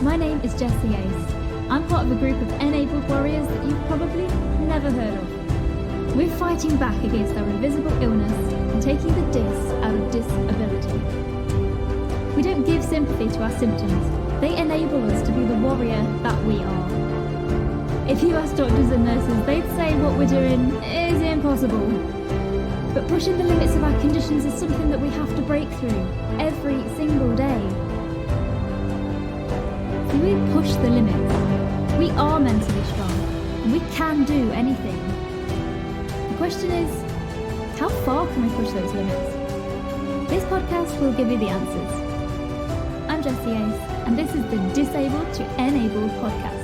My name is Jessie Ace. I'm part of a group of enabled warriors that you've probably never heard of. We're fighting back against our invisible illness and taking the dis out of disability. We don't give sympathy to our symptoms. They enable us to be the warrior that we are. If you ask doctors and nurses, they'd say what we're doing is impossible. But pushing the limits of our conditions is something that we have to break through every single day. See, we push the limits. We are mentally strong, and we can do anything. The question is, how far can we push those limits? This podcast will give you the answers. I'm Jessie Ace, and this is the Disabled to Enabled podcast.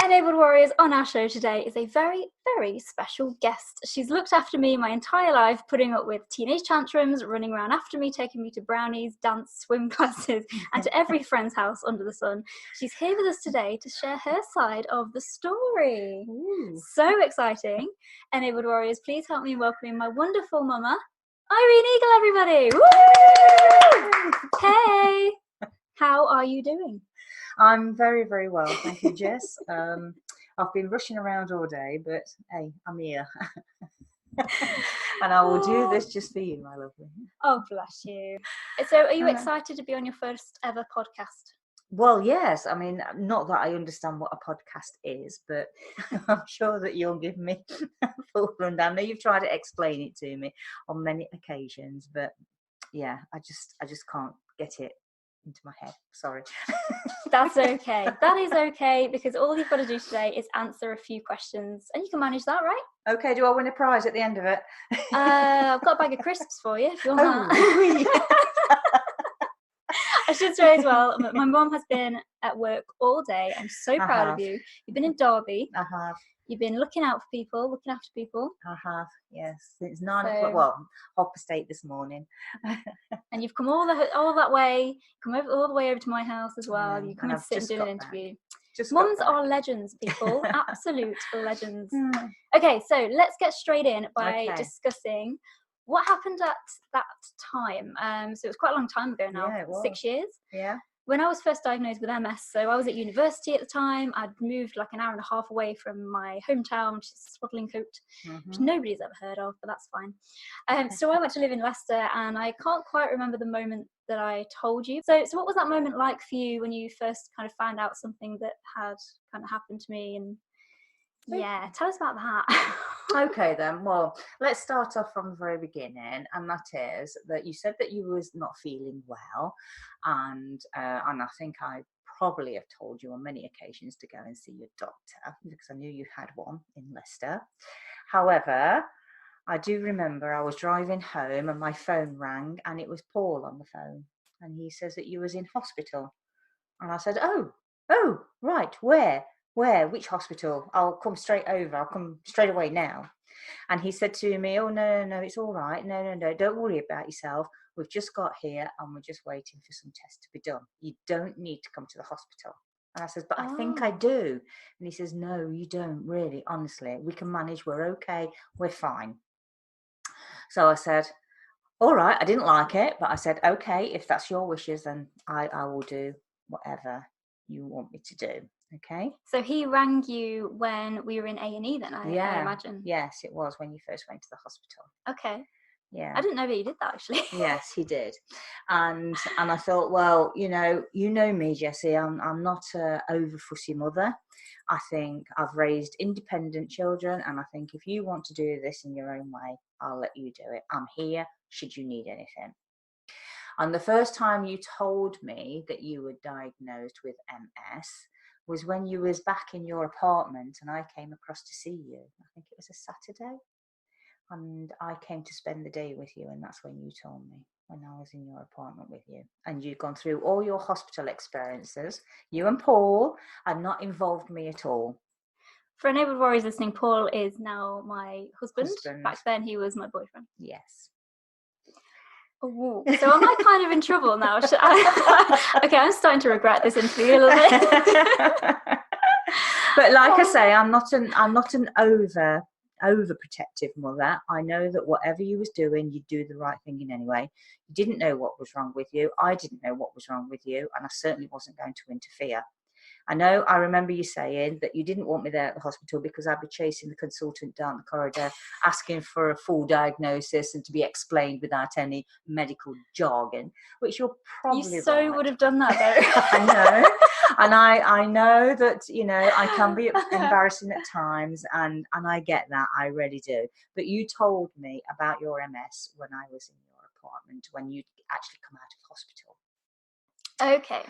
Enabled Warriors, on our show today is a very, very special guest. She's looked after me my entire life, putting up with teenage tantrums, running around after me, taking me to brownies, dance, swim classes, and to every friend's house under the sun. She's here with us today to share her side of the story. Ooh. So exciting. Enabled Warriors, please help me in welcoming my wonderful mama, Irene Eagle, everybody. Woo! Hey, how are you doing? I'm very, very well, thank you, Jess. I've been rushing around all day, but hey, I'm here. And I will do this just for you, my lovely. Oh, bless you. So are you excited to be on your first ever podcast? Well, yes. I mean, not that I understand what a podcast is, but I'm sure that you'll give me a full rundown. I know you've tried to explain it to me on many occasions, but yeah, I just can't get it into my head. Sorry. That's okay. That is okay, because all you've got to do today is answer a few questions, and you can manage that, right? Okay. Do I win a prize at the end of it? I've got a bag of crisps for you if you want that. I should say as well, my mum has been at work all day. I'm so proud of you. You've been in Derby. I have. You've been looking after people. I have, yes. Since 9 o'clock, well, Hopper State this morning. And you've come all that way, all the way over to my house as well. You come and sit and do an interview. Mums are legends, people. Absolute legends. Okay, so let's get straight in by discussing what happened at that time. So it was quite a long time ago now, 6 years. Yeah. When I was first diagnosed with MS, so I was at university at the time. I'd moved like an hour and a half away from my hometown, which is Swaddlingcote, which nobody's ever heard of, but that's fine. So I went to live in Leicester, and I can't quite remember the moment that I told you. So what was that moment like for you when you first kind of found out something that had kind of happened to me? And yeah, tell us about that. Okay then, well, let's start off from the very beginning, and that is that you said that you was not feeling well, and I think I probably have told you on many occasions to go and see your doctor, because I knew you had one in Leicester. However, I do remember I was driving home and my phone rang, and it was Paul on the phone, and he says that you was in hospital, and I said, oh, right, where? Which hospital? I'll come straight over. I'll come straight away now. And he said to me, oh, no, it's all right. No, don't worry about yourself. We've just got here and we're just waiting for some tests to be done. You don't need to come to the hospital. And I said, but I think I do. And he says, no, you don't really, honestly. We can manage. We're okay. We're fine. So I said, all right. I didn't like it, but I said, okay, if that's your wishes, then I will do whatever you want me to do. Okay. So he rang you when we were in A&E then, I imagine. Yes, it was when you first went to the hospital. Okay. Yeah. I didn't know that he did that, actually. Yes, he did. And I thought, well, you know me, Jessie, I'm not a over fussy mother. I think I've raised independent children, and I think if you want to do this in your own way, I'll let you do it. I'm here should you need anything. And the first time you told me that you were diagnosed with MS was when you was back in your apartment, and I came across to see you. I think it was a Saturday, and I came to spend the day with you, and that's when you told me, when I was in your apartment with you. And you'd gone through all your hospital experiences. You and Paul had not involved me at all. For Enabled Warriors listening, Paul is now my husband. Back then he was my boyfriend. Yes. Ooh. So am I kind of in trouble now? Okay, I'm starting to regret this interview a little bit. But like I say, I'm not an over overprotective mother. I know that whatever you was doing, you'd do the right thing in any way. You didn't know what was wrong with you. I didn't know what was wrong with you, and I certainly wasn't going to interfere. I remember you saying that you didn't want me there at the hospital because I'd be chasing the consultant down the corridor, asking for a full diagnosis and to be explained without any medical jargon, which you're probably right. Would have done that though. I know. And I know that, I can be embarrassing at times, and I get that, I really do. But you told me about your MS when I was in your apartment, when you'd actually come out of hospital. Okay.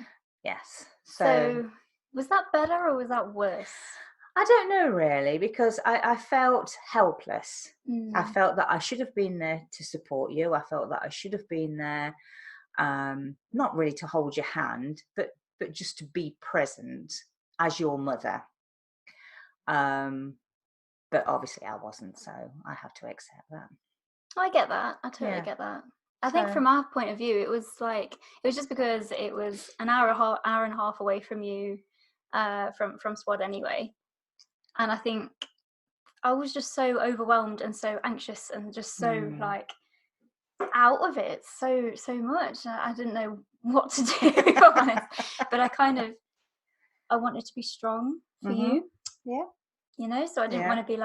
Yes. So was that better or was that worse? I don't know really, because I felt helpless. I felt that I should have been there to support you. I felt that I should have been there, not really to hold your hand, but just to be present as your mother. But obviously I wasn't, so I have to accept that. I get that. I totally get that. I think from our point of view, it was just because it was an hour and a half away from you, from Swad anyway. And I think I was just so overwhelmed and so anxious and just so out of it so much. I didn't know what to do, to be honest. But I wanted to be strong for you. Yeah. So I didn't want to be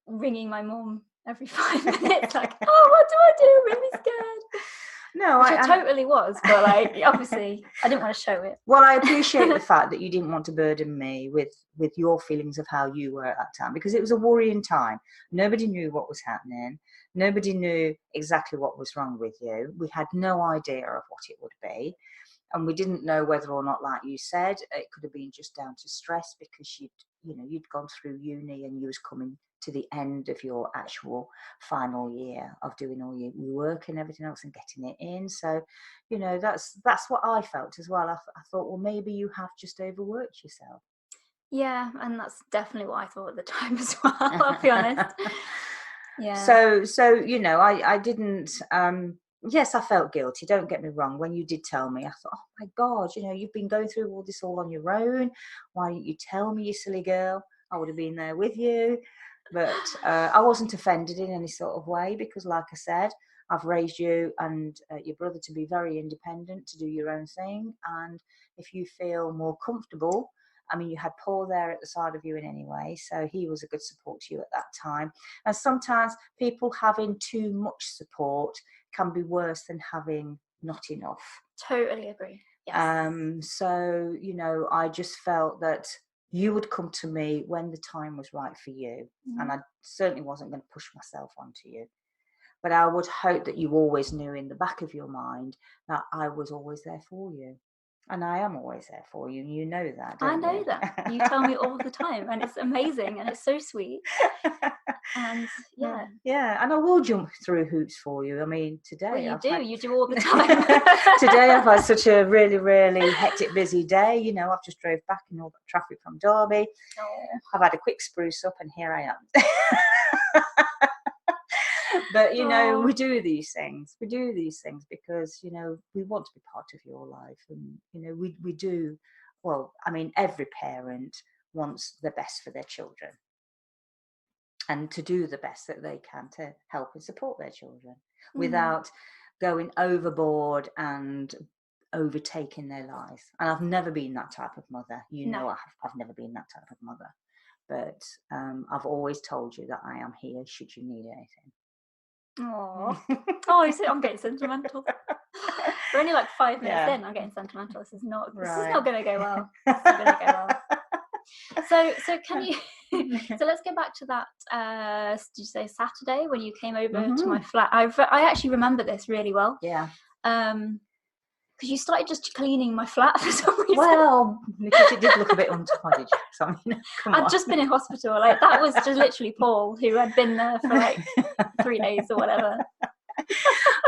ringing my mum every 5 minutes, oh, what do I do? I'm really scared. No, I totally was, but obviously I didn't want to show it. Well, I appreciate the fact that you didn't want to burden me with your feelings of how you were at that time, because it was a worrying time. Nobody knew what was happening. Nobody knew exactly what was wrong with you. We had no idea of what it would be. And we didn't know whether or not, like you said, it could have been just down to stress because you'd gone through uni and you was coming to the end of your actual final year of doing all your work and everything else and getting it in. So, that's what I felt as well. I thought, well, maybe you have just overworked yourself. Yeah, and that's definitely what I thought at the time as well, I'll be honest. Yeah. So I didn't... Yes, I felt guilty. Don't get me wrong. When you did tell me, I thought, oh my God, you've been going through all this all on your own. Why didn't you tell me, you silly girl? I would have been there with you. But I wasn't offended in any sort of way because, like I said, I've raised you and your brother to be very independent, to do your own thing. And if you feel more comfortable, you had Paul there at the side of you in any way, so he was a good support to you at that time. And sometimes people having too much support can be worse than having not enough. Totally agree. Yes. So, I just felt that you would come to me when the time was right for you. And I certainly wasn't going to push myself onto you. But I would hope that you always knew in the back of your mind that I was always there for you. And I am always there for you. You know that, don't you? I know that. You tell me all the time. And it's amazing. And it's so sweet. And yeah. Yeah. And I will jump through hoops for you. Today... Well, you do all the time. Today I've had such a really, really hectic, busy day. I've just drove back in all the traffic from Derby. Oh. I've had a quick spruce up and here I am. But, we do these things. We do these things because, we want to be part of your life. And, we do, well, every parent wants the best for their children and to do the best that they can to help and support their children without going overboard and overtaking their lives. And I've never been that type of mother. I've never been that type of mother. But I've always told you that I am here should you need anything. Oh, I'm getting sentimental. We're only 5 minutes in. I'm getting sentimental. This is not going to go well. It's not going to go well. So can you? So let's go back to that. Did you say Saturday when you came over to my flat? I actually remember this really well. Yeah. Because you started just cleaning my flat for some reason. Well, because it did look a bit untidy. I'd just been in hospital. That was just literally Paul, who had been there for 3 days or whatever.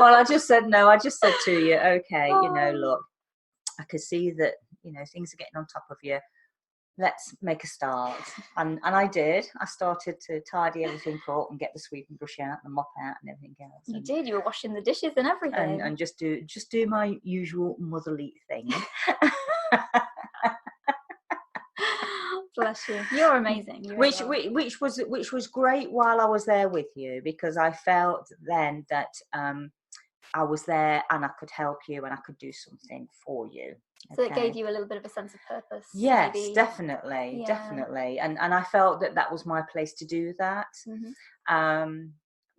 Well, I just said to you, okay, look, I could see that, things are getting on top of you. Let's make a start. And I did. I started to tidy everything up and get the sweeping brush out and the mop out and everything else. You did. You were washing the dishes and everything. And just do my usual motherly thing. Bless you. You're amazing. You really which was great while I was there with you, because I felt then that I was there and I could help you and I could do something for you. So it gave you a little bit of a sense of purpose. Yes, maybe. definitely. And I felt that was my place to do that.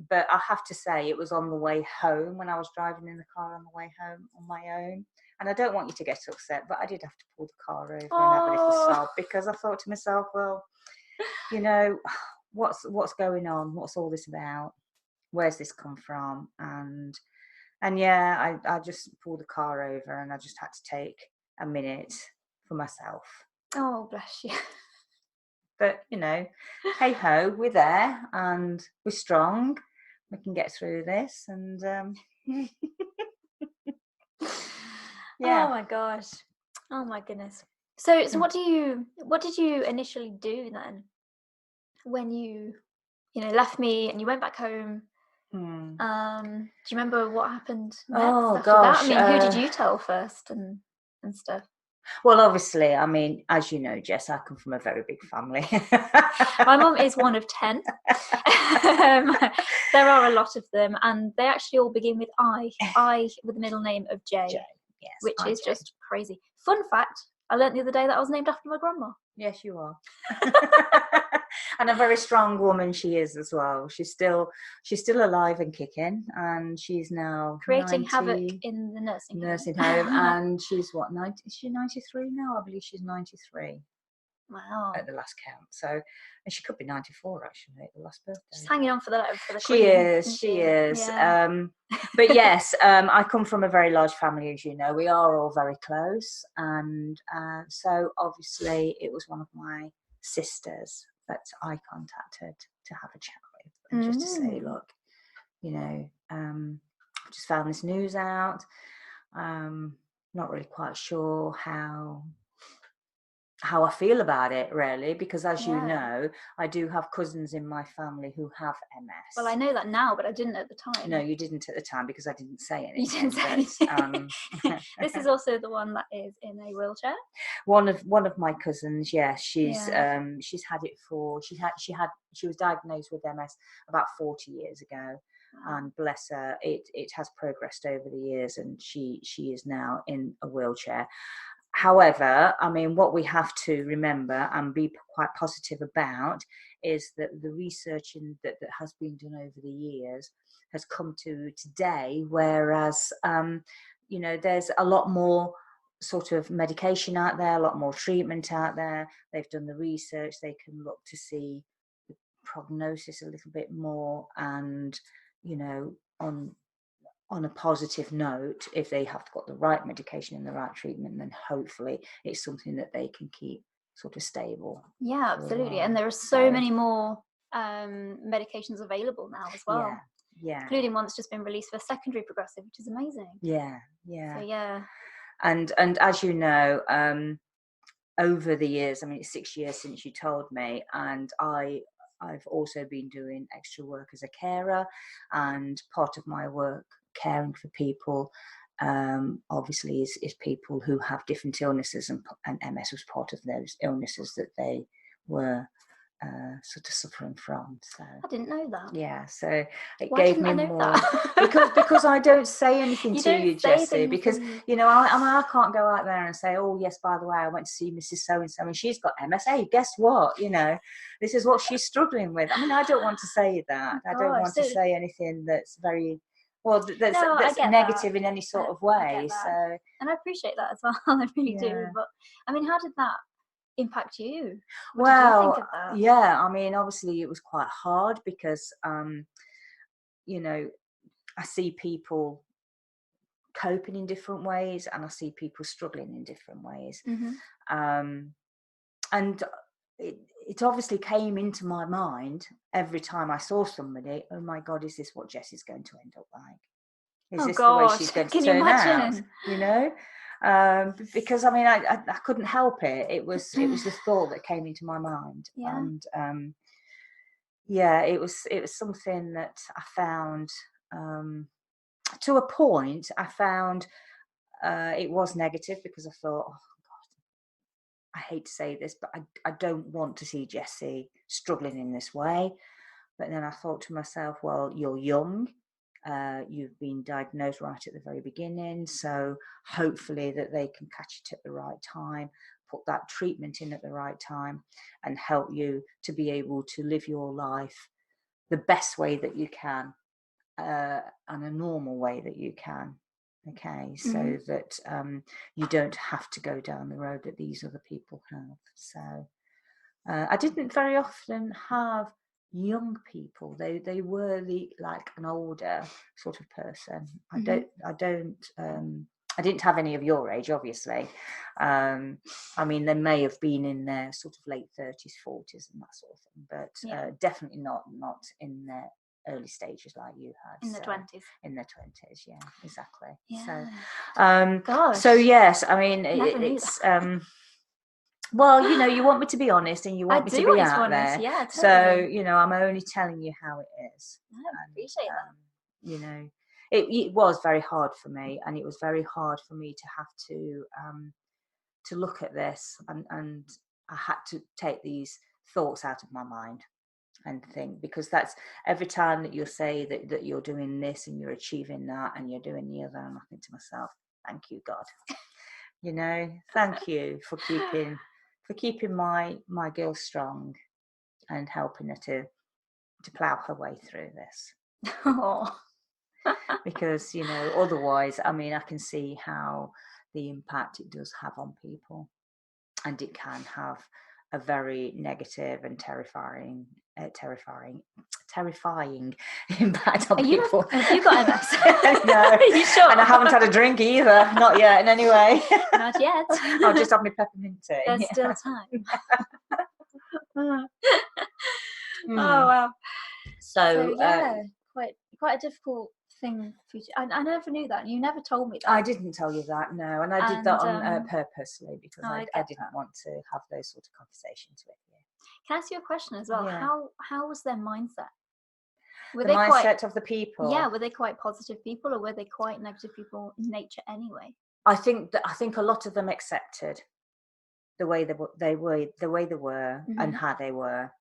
But I have to say, it was on the way home, when I was driving in the car on the way home on my own. And I don't want you to get upset, but I did have to pull the car over and have a little sob, because I thought to myself, well, you know, what's going on? What's all this about? Where's this come from? And yeah, I just pulled the car over and I just had to take a minute for myself. Oh, bless you. But, you know, hey ho, we're there and we're strong. We can get through this. And yeah. Oh my gosh. Oh my goodness. So what did you initially do then when you left me and you went back home? Do you remember what happened next after that? I mean, who did you tell first and stuff? Well, obviously, I mean, as you know, Jess, I come from a very big family. My mum is one of 10. There are a lot of them, and they actually all begin with I with the middle name of J, yes, which is just crazy. Fun fact, I learnt the other day that I was named after my grandma. Yes, you are. And a very strong woman she is as well. She's still alive and kicking, and she's now creating havoc in the nursing home. And she's what, 90? Is she 93 now? I believe she's 93. Wow. At the last count. So, and she could be 94 actually at the last birthday. She's hanging on for the She is. Yeah. But yes, I come from a very large family, as you know. We are all very close, and so obviously it was one of my sisters that I contacted to have a chat with, and just to say, look, you know, I just found this news out. Not really quite sure how I feel about it, really, because as you know, I do have cousins in my family who have MS. Well, I know that now, but I didn't at the time. No, you didn't at the time, because I didn't say anything. You didn't say anything. This is also the one that is in a wheelchair. One of my cousins, yes, she's had it for she was diagnosed with MS about 40 years ago. Wow. And bless her, it has progressed over the years, and she is now in a wheelchair. However, I mean, what we have to remember and be quite positive about is that the research that has been done over the years has come to today, whereas, you know, there's a lot more sort of medication out there, a lot more treatment out there. They've done the research, they can look to see the prognosis a little bit more, and, you know, on a positive note, if they have got the right medication and the right treatment, then hopefully it's something that they can keep sort of stable. Yeah, absolutely. And there are so many more medications available now as well. Yeah. Including one that's just been released for secondary progressive, which is amazing. Yeah. So yeah. And as you know, over the years, I mean, it's 6 years since you told me, and I've also been doing extra work as a carer, and part of my work caring for people obviously is people who have different illnesses, and MS was part of those illnesses that they were sort of suffering from. So I didn't know that. Yeah, so Why gave me more because I don't say anything to you, Jessie, because you know I can't go out there and say, oh yes, by the way, I went to see Mrs. So and so and she's got MS. Hey, guess what? You know, this is what she's struggling with. I mean, I don't want to say that. I don't want to say anything that's very that's negative in any sort of way. So, and I appreciate that as well. I really do. But I mean, how did that impact you? What did you think of that? Yeah, I mean, obviously it was quite hard because you know, I see people coping in different ways, and I see people struggling in different ways. And it obviously came into my mind every time I saw somebody. Oh my God, is this what Jessie's going to end up like? Is this the way she's going to turn out? You know, because I mean, I couldn't help it. It was the thought that came into my mind, and it was something that I found. To a point, I found it was negative, because I thought, oh God, I hate to say this, but I don't want to see Jessie struggling in this way. But then I thought to myself, well, you're young. You've been diagnosed right at the very beginning. So hopefully that they can catch it at the right time, put that treatment in at the right time, and help you to be able to live your life the best way that you can, and a normal way that you can. Okay, so that you don't have to go down the road that these other people have. So I didn't very often have young people. They were like an older sort of person. I didn't have any of your age, obviously. I mean, they may have been in their sort of late 30s, 40s and that sort of thing, but definitely not in their early stages like you had. In the 20s. In their 20s, yeah, exactly. Yeah. So yes, I mean, it's well, you know, you want me to be honest, and you want me to be out there. Yeah, totally. So, you know, I'm only telling you how it is. I appreciate that. You know, it was very hard for me, and it was very hard for me to have to look at this, and I had to take these thoughts out of my mind and think, because that's every time that you'll say that you're doing this and you're achieving that and you're doing the other, I'm thinking to myself, thank you, God. You know, thank you for keeping my girl strong and helping her to plough her way through this. Oh. Because, you know, otherwise, I mean, I can see how the impact it does have on people, and it can have a very negative and terrifying impact on people. Have you got MS? No. Are you sure? And I haven't had a drink either, not yet in any way. Not yet. I'll just have my peppermint tea. There's still time. Oh wow. So yeah, quite a difficult thing for you. I never knew that. You never told me that. I didn't tell you that, no, and I did that on purposely, because I didn't want to have those sort of conversations with you. Can I ask you a question as well? Yeah. How was their mindset? Were the mindset of the people? Yeah, were they quite positive people, or were they quite negative people in nature anyway? I think a lot of them accepted the way they were, and how they were,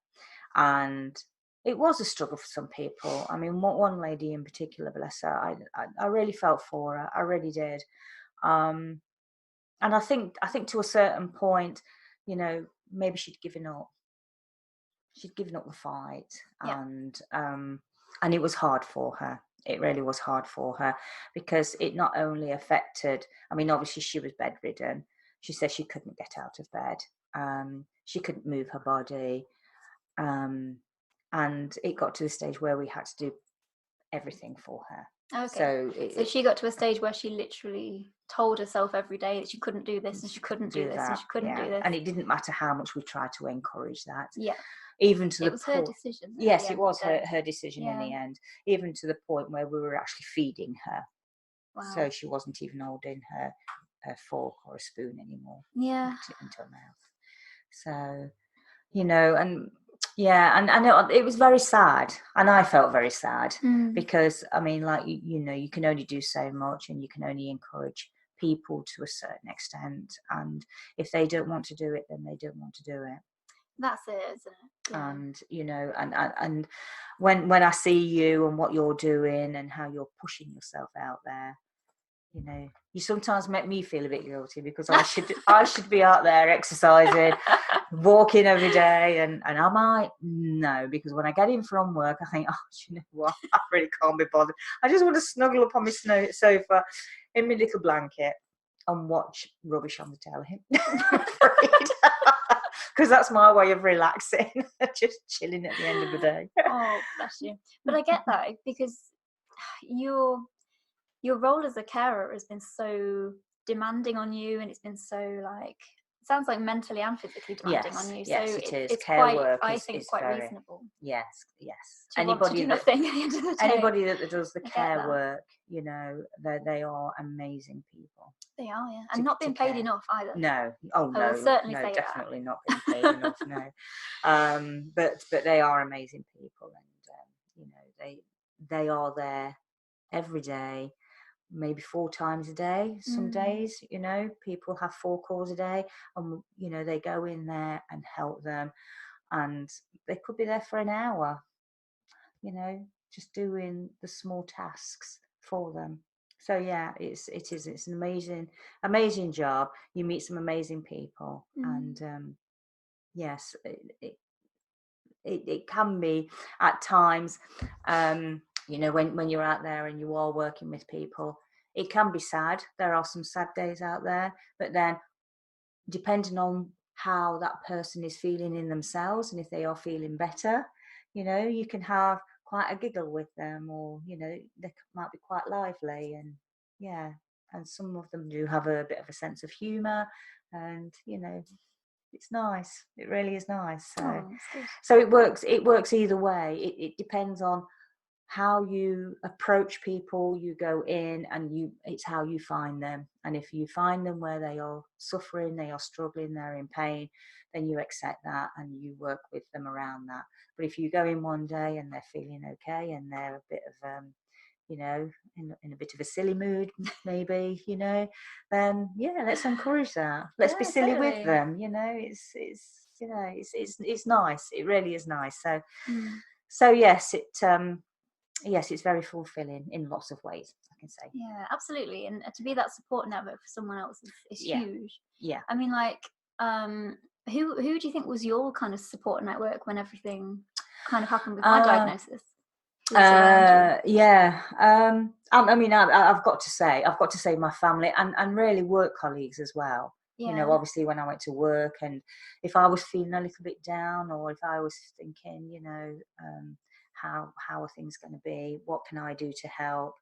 and it was a struggle for some people. I mean, one lady in particular, bless her, I really felt for her. I really did. And I think to a certain point, you know, maybe she'd given up. She'd given up the fight, and it was hard for her. It really was hard for her, because it not only affected, I mean, obviously she was bedridden. She said she couldn't get out of bed. She couldn't move her body. And it got to the stage where we had to do everything for her. Okay. So she got to a stage where she literally told herself every day that she couldn't do this, and she couldn't do this, and she couldn't do this. And it didn't matter how much we tried to encourage that. Yeah. Even to it was her decision. Yes, it was her decision in the end. Even to the point where we were actually feeding her. Wow. So she wasn't even holding her fork or a spoon anymore. Yeah. Until now. So, you know, and it was very sad, and I felt very sad, because I mean, like, you know, you can only do so much, and you can only encourage people to a certain extent, and if they don't want to do it, then they don't want to do it. That's it, isn't it? Yeah. And you know, and when I see you and what you're doing and how you're pushing yourself out there, you know, you sometimes make me feel a bit guilty, because I should be out there exercising, walking every day, and I might no, because when I get in from work, I think, oh, do you know what, I really can't be bothered. I just want to snuggle up on my sofa in my little blanket and watch rubbish on the telly, because that's my way of relaxing, just chilling at the end of the day. Oh, bless you. But I get that, because your role as a carer has been so demanding on you, and it's been so, like, it sounds like mentally and physically demanding on you. Yes, so it is. It's Care quite, work I is, think, is quite very, reasonable. Yes. Anybody that does the care work, you know, they are amazing people. They are, yeah, and not being paid enough either. No, I will certainly say definitely not being paid enough. No, but they are amazing people, and you know, they are there every day maybe 4 times a day. Some days, you know, people have 4 calls a day, and you know, they go in there and help them, and they could be there for an hour, you know, just doing the small tasks for them. So yeah, it's an amazing job. You meet some amazing people, and yes, it can be at times, you know, when you're out there and you are working with people, it can be sad. There are some sad days out there, but then depending on how that person is feeling in themselves, and if they are feeling better, you know, you can have quite a giggle with them, or you know, they might be quite lively, and yeah, and some of them do have a bit of a sense of humor, and you know, it's nice. It really is nice. So it works either way. It depends on how you approach people. You go in, and it's how you find them. And if you find them where they are suffering, they are struggling, they're in pain, then you accept that and you work with them around that. But if you go in one day and they're feeling okay, and they're a bit of you know, in a bit of a silly mood, maybe, you know, then yeah, let's encourage that. Let's be silly with them. You know, it's you know, it's nice. It really is nice. So yes, yes, it's very fulfilling in lots of ways, I can say. Yeah, absolutely. And to be that support network for someone else is huge. Yeah. I mean, like, who do you think was your kind of support network when everything kind of happened with my diagnosis? Yeah. I mean, I've got to say my family and really work colleagues as well. You know, obviously when I went to work, and if I was feeling a little bit down, or if I was thinking, you know, how are things going to be? What can I do to help?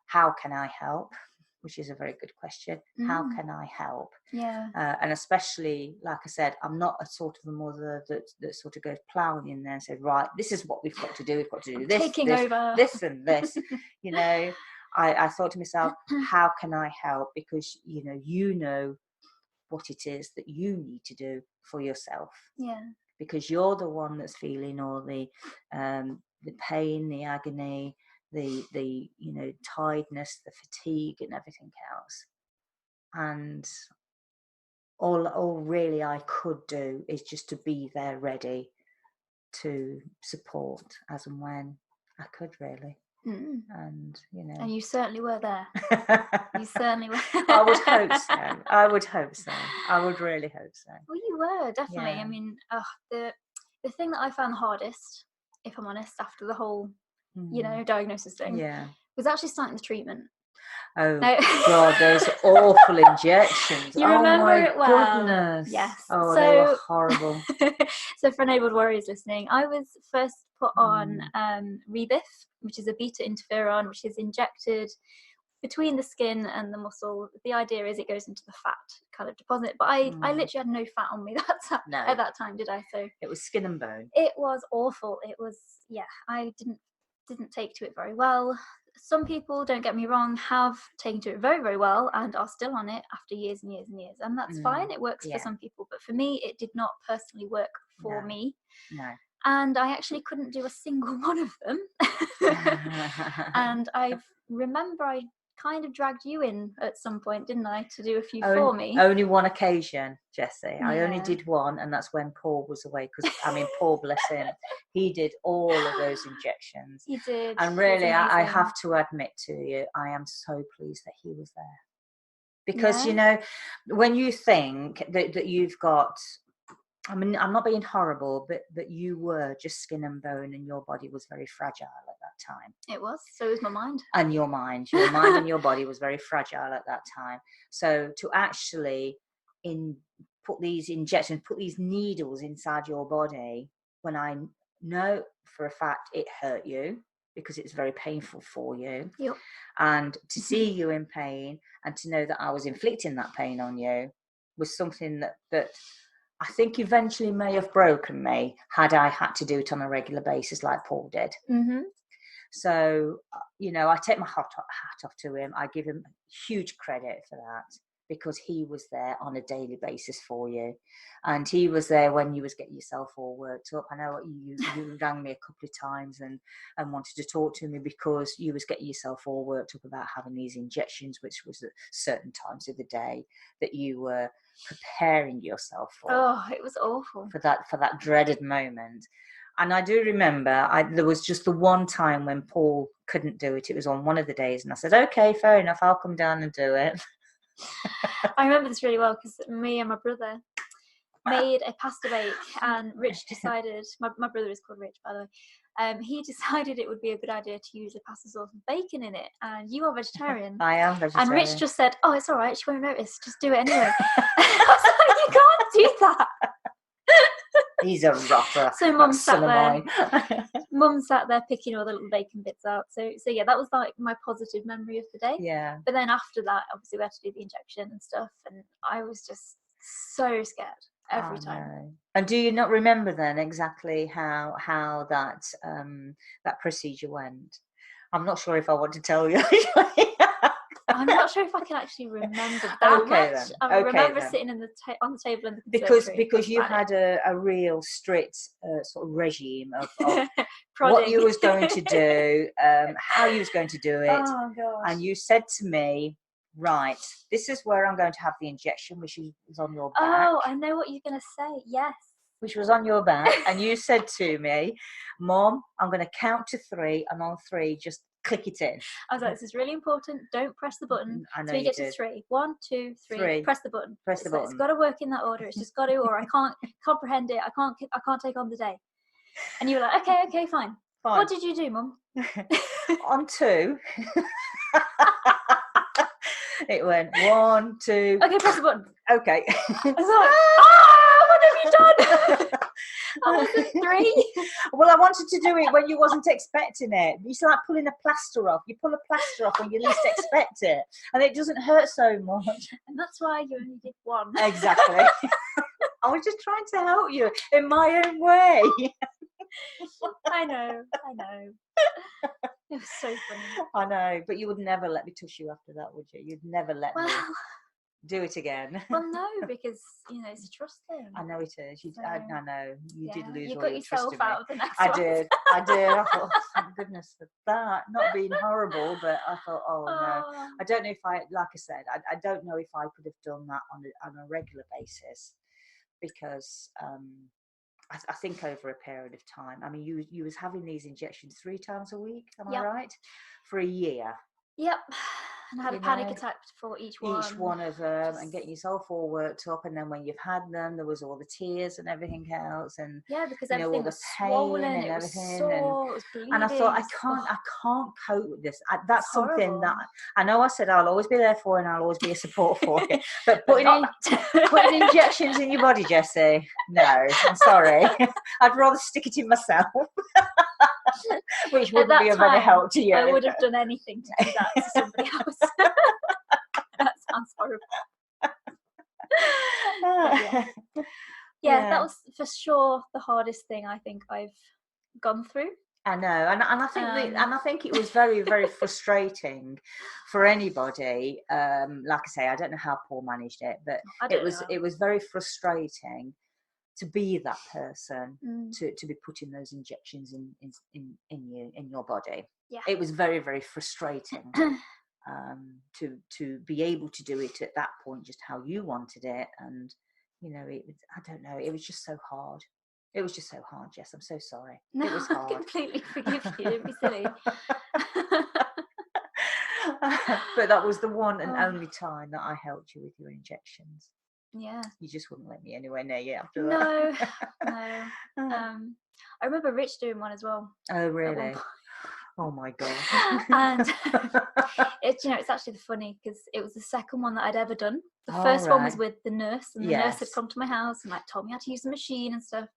How can I help? Which is a very good question. How can I help? Yeah. And especially, like I said, I'm not a sort of a mother that sort of goes ploughing in there and says, right, this is what we've got to do. We've got to do this, taking over this and this. You know, I thought to myself, how can I help? Because, you know what it is that you need to do for yourself. Yeah. Because you're the one that's feeling all the pain, the agony, the tiredness, the fatigue, and everything else. And all really I could do is just to be there, ready to support as and when I could, really. And and you certainly were there. You certainly were. I would hope so. I would really hope so. Well, you were definitely. Yeah. I mean, the thing that I found the hardest, if I'm honest, after the whole diagnosis thing, was actually starting the treatment. Oh God, those awful injections. You remember it well? Goodness. Yes. Oh, they were horrible. So for enabled warriors listening, I was first put on ridden, which is a beta interferon, which is injected between the skin and the muscle. The idea is it goes into the fat kind of deposit, but I literally had no fat on me at that time, did I? So it was skin and bone. It was awful. It was, I didn't take to it very well. Some people, don't get me wrong, have taken to it very, very well and are still on it after years and years and years, and that's fine. It works for some people, but for me, it did not personally work for me. No. And I actually couldn't do a single one of them. And I remember I kind of dragged you in at some point, didn't I, to do a few for me? Only one occasion, Jessie. Yeah. I only did one, and that's when Paul was away, because Paul, bless him, he did all of those injections. He did. And really, I have to admit to you, I am so pleased that he was there. Because, when you think that you've got, I'm not being horrible, but you were just skin and bone, and your body was very fragile at that time. It was. So was my mind. And your mind and your body was very fragile at that time. So to actually put these injections, put these needles inside your body, when I know for a fact it hurt you, because it's very painful for you. Yep. And to see you in pain, and to know that I was inflicting that pain on you, was something that I think eventually may have broken me, had I had to do it on a regular basis like Paul did. Mm-hmm. So, I take my hat off to him. I give him huge credit for that. because he was there on a daily basis for you, and he was there when you was getting yourself all worked up. I know you rang me a couple of times and wanted to talk to me because you was getting yourself all worked up about having these injections, which was at certain times of the day that you were preparing yourself for. Oh, it was awful. For that dreaded moment. And I do remember there was just the one time when Paul couldn't do it. It was on one of the days, and I said, okay, fair enough, I'll come down and do it. I remember this really well because me and my brother made a pasta bake, and Rich decided, my brother is called Rich, by the way, he decided it would be a good idea to use a pasta sauce with bacon in it, and you are vegetarian. I am vegetarian. And Rich just said, oh, it's all right, she won't notice, just do it anyway. I was like, you can't do that. He's a rotter. So Mum sat there picking all the little bacon bits out. So yeah, that was like my positive memory of the day. Yeah. But then after that, obviously we had to do the injection and stuff, and I was just so scared every time. And do you not remember then exactly how that that procedure went? I'm not sure if I want to tell you. I'm not sure if I can actually remember that much. Then. I remember sitting on the table in the because you had a real strict sort of regime of what you was going to do, how you was going to do it. Oh gosh. And you said to me, right, this is where I'm going to have the injection, which was on your back. Oh, I know what you're going to say. Yes. Which was on your back. And you said to me, Mom, I'm going to count to 3, and on 3, just click it in. I was like, this is really important. Don't press the button. I know so you get to 3. 1, 2, 3. Press the button. Press the button. It's got to work in that order. It's just got to, or I can't comprehend it. I can't take on the day. And you were like, okay, fine. What did you do, Mum? On 2. It went 1, 2. Okay, press the button. Okay. I was like, what have you done? I wasn't 3. Well, I wanted to do it when you wasn't expecting it. It's like pulling a plaster off. You pull a plaster off when you least expect it, and it doesn't hurt so much. And that's why you only did 1. Exactly. I was just trying to help you in my own way. I know. It was so funny. I know, but you would never let me touch you after that, would you? You'd never let me do it again. Well, no, because it's a trust thing. I know it is. I know you did lose. You all got your yourself trust in out me. of the next I one. did. I thought, oh, thank goodness for that. Not being horrible, but I thought, oh no. I don't know if like I said, I don't know if I could have done that on a regular basis, because I think over a period of time. I mean, you was having these injections 3 times a week. Am I right? For a year. Yep. And I had a panic attack for each one. Each one of them, and getting yourself all worked up. And then when you've had them, there was all the tears and everything else, and because everything all the was pain swollen, and it everything. was sore, it was bleeding. And I thought, I can't cope with this. That's something that I know. I said I'll always be there for, and I'll always be a support for you. But putting injections in your body, Jessie, no, I'm sorry. I'd rather stick it in myself. Which wouldn't be of any help to you. I would have done anything to do that to somebody else. That sounds horrible. Yeah, that was for sure the hardest thing I think I've gone through. I know, and I think it was very, very frustrating for anybody. Like I say, I don't know how Paul managed it, but it was very frustrating to be that person, to be putting those injections in your body. Yeah. It was very, very frustrating to be able to do it at that point, just how you wanted it, and I don't know, it was just so hard. It was just so hard, Jess. I'm so sorry. No, it was hard. I completely forgive you. Don't be silly. But that was the one and only time that I helped you with your injections. Yeah. You just wouldn't let me anywhere near you after that. No. I remember Rich doing one as well. Oh, really? Oh my God. And it's actually funny because it was the second one that I'd ever done. The first one was with the nurse, and the nurse had come to my house and told me how to use the machine and stuff.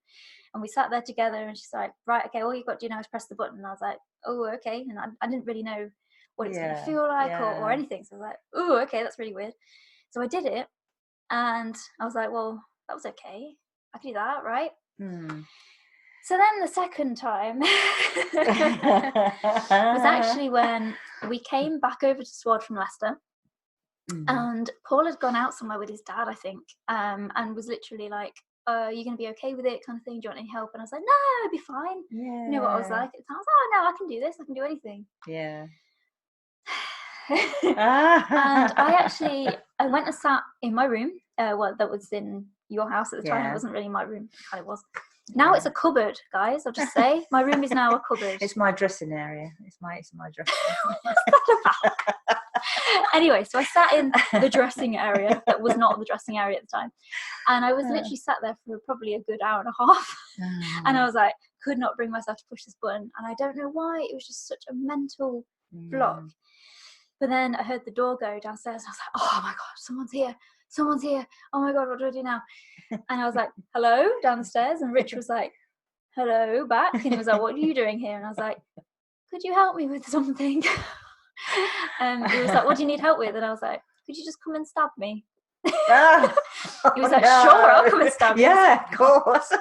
And we sat there together, and she's like, right, okay, all you've got to do now is press the button. And I was like, oh, okay. And I didn't really know what it's going to feel like or anything. So I was like, oh, okay, that's really weird. So I did it, and I was like, well, that was okay. I can do that, right? So then the second time was actually when we came back over to Swad from Leicester, And Paul had gone out somewhere with his dad, I think, and was literally like, are you going to be okay with it, kind of thing? Do you want any help? And I was like, no, I'll be fine. Yeah. You know what I was like at the time? I was like, oh no, I can do this. I can do anything. Yeah. And I went and sat in my room. Well, that was in your house at the time. It wasn't really my room. It kind of was. Now it's a cupboard, guys. I'll just say my room is now a cupboard. It's my dressing area. It's my dressing area. What's that about? Anyway, so I sat in the dressing area that was not the dressing area at the time, and I was literally sat there for probably a good hour and a half. And I was like, could not bring myself to push this button, and I don't know why. It was just such a mental block. But then I heard the door go downstairs, and I was like, oh my god, someone's here, oh my god, what do I do now? And I was like, hello, down the stairs, and Rich was like, hello, back, and he was like, what are you doing here? And I was like, could you help me with something? And he was like, what do you need help with? And I was like, could you just come and stab me? He was like, sure, I'll come and stab you. Yeah, of course.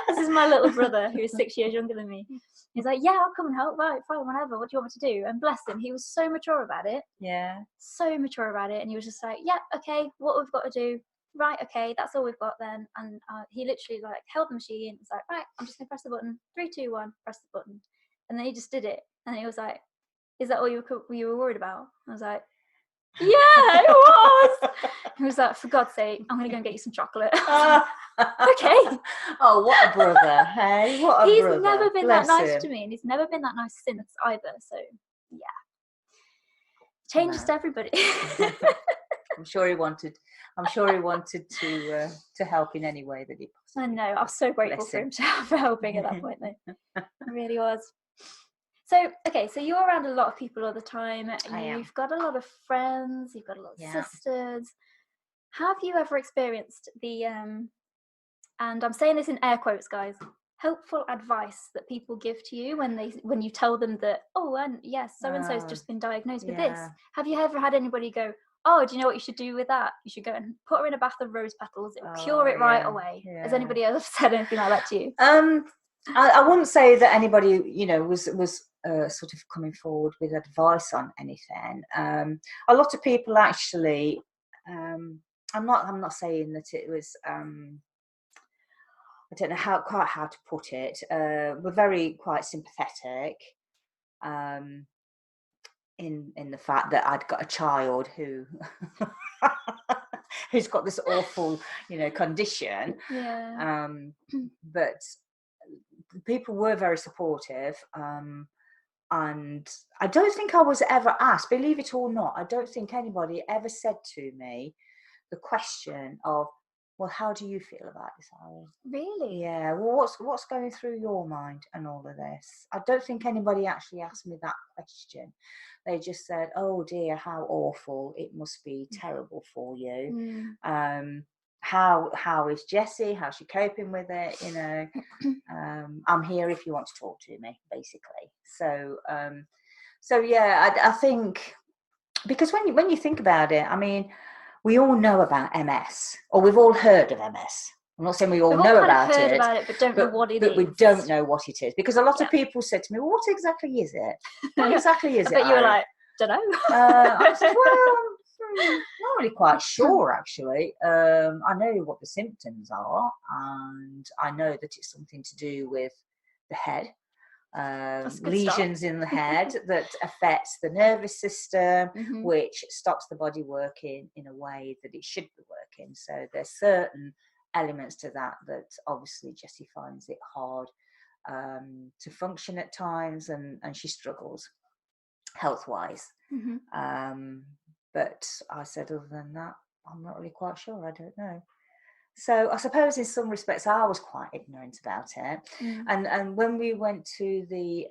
This is my little brother who is 6 years younger than me. He's like, yeah, I'll come and help. Right, fine, whatever. What do you want me to do? And bless him, he was so mature about it. Yeah. So mature about it. And he was just like, yeah, okay, what we've got to do. Right, okay, that's all we've got then. And he literally like held the machine. It was like, right, I'm just going to press the button. 3, 2, 1, press the button. And then he just did it. And he was like, is that all you were worried about? I was like, yeah, it was. He was like, for God's sake, I'm going to go and get you some chocolate. Okay. Oh, what a brother, hey? What a brother. He's never been that nice to me, and he's never been that nice since either. So, yeah. Changes to everybody. I'm sure he wanted to help in any way that he possibly could. I know. I was so grateful for him for helping at that point, though. I really was. So, okay, so you're around a lot of people all the time. You've got a lot of friends. You've got a lot of sisters. Have you ever experienced the, and I'm saying this in air quotes, guys, helpful advice that people give to you when you tell them that, oh, and yes, so-and-so's just been diagnosed with this. Have you ever had anybody go, oh, do you know what you should do with that? You should go and put her in a bath of rose petals. It'll cure it right away. Yeah. Has anybody else said anything like that to you? I wouldn't say that anybody, was sort of coming forward with advice on anything. A lot of people actually, I'm not saying that it was, I don't know quite how to put it. We're very quite sympathetic in the fact that I'd got a child who's got this awful, condition. Yeah. But people were very supportive. And I don't think I was ever asked, believe it or not, I don't think anybody ever said to me the question of, well, how do you feel about this, Irene? Really? Yeah. Well, what's going through your mind and all of this? I don't think anybody actually asked me that question. They just said, oh dear, how awful. It must be terrible for you. How is Jessie? How's she coping with it? I'm here if you want to talk to me, basically. So yeah, I think, because when you think about it, I mean, we all know about MS, or we've all heard of MS. I'm not saying we all know about it, but don't know what it is. But we don't know what it is, because a lot of people said to me, well, what exactly is it? What exactly is it? But you were like, don't know. I said, well, I'm not really quite sure, actually. I know what the symptoms are, and I know that it's something to do with the head. Lesions in the head that affects the nervous system, which stops the body working in a way that it should be working. So there's certain elements to that obviously Jessie finds it hard to function at times, and she struggles health-wise. But I said, other than that, I'm not really quite sure. I don't know. So I suppose in some respects I was quite ignorant about it. And when we went to the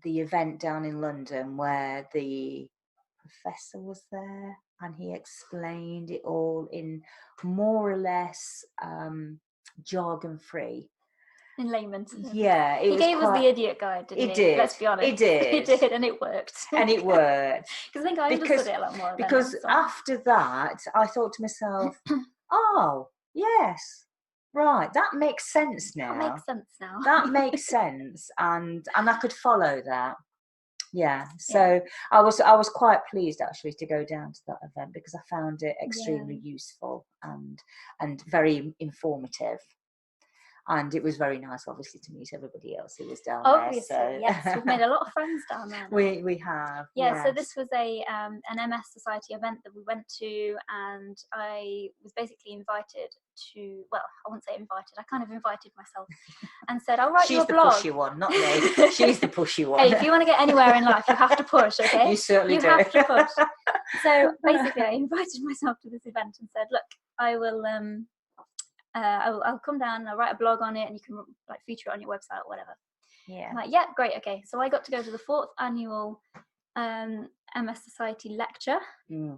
event down in London where the professor was there, and he explained it all in more or less jargon-free. In layman's. Yeah. He gave us the idiot guide, didn't he? Did. Let's be honest. He did. He did, and it worked. And it worked. Because I think I understood it a lot more. Because after that, I thought to myself, oh, yes, right, that makes sense now. That makes sense now. That makes sense. And I could follow that. Yeah, so I was quite pleased actually to go down to that event because I found it extremely useful and very informative. And it was very nice, obviously, to meet everybody else who was down there. So. Yes, we've made a lot of friends down there. We have. Yeah, yes. So this was an MS Society event that we went to, and I was basically invited to. Well, I won't say invited. I kind of invited myself, and said, "I'll write you a blog." She's the pushy one, not me. She's the pushy one. Hey, if you want to get anywhere in life, you have to push. Okay, you certainly do. You have to push. So basically, I invited myself to this event and said, "Look, I will." I'll come down and I'll write a blog on it and you can like feature it on your website or whatever. Yeah. I'm like, yeah, great, okay. So I got to go to the 4th annual MS Society lecture.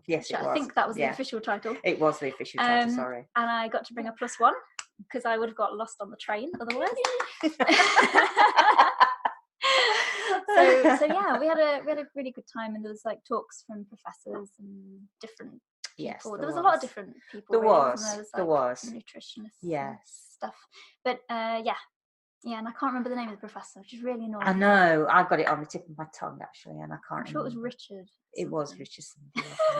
Yes, it was. I think that was the official title. It was the official title, sorry. And I got to bring a +1 because I would have got lost on the train otherwise. So yeah, we had a really good time, and there was like talks from professors and different people. Yes, there was a lot of different people. There really, was nutritionists. Yes. Stuff. But yeah, and I can't remember the name of the professor, which is really annoying. I know. I got it on the tip of my tongue actually, and I can't. I'm sure it was Richard. It was Richard.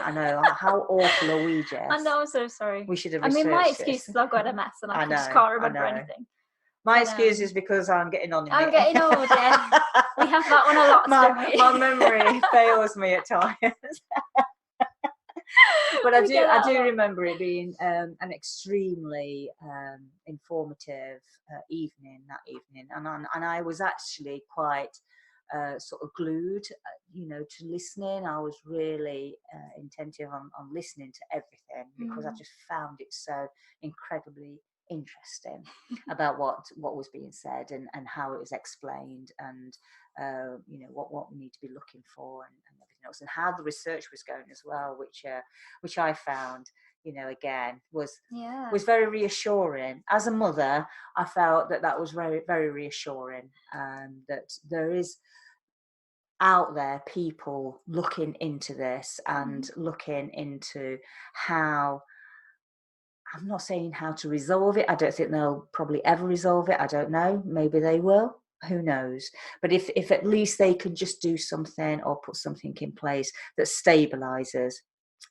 I know. How awful are we, Jess? I know. I'm so sorry. We should have. I mean, my excuse is I've got MS and I just can't remember anything. My excuse is because I'm getting on. I'm getting old. Yeah. We have that one a lot. My memory fails me at times. But I do remember it being an extremely informative evening that evening, and I was actually quite sort of glued, to listening. I was really intentive on listening to everything because I just found it so incredibly interesting about what was being said and how it was explained and what we need to be looking for and everything else, and how the research was going as well, which I found again was very reassuring. As a mother, I felt that was very, very reassuring, that there is out there people looking into this and looking into how, I'm not saying how to resolve it. I don't think they'll probably ever resolve it. I don't know. Maybe they will. Who knows? But if at least they can just do something or put something in place that stabilizes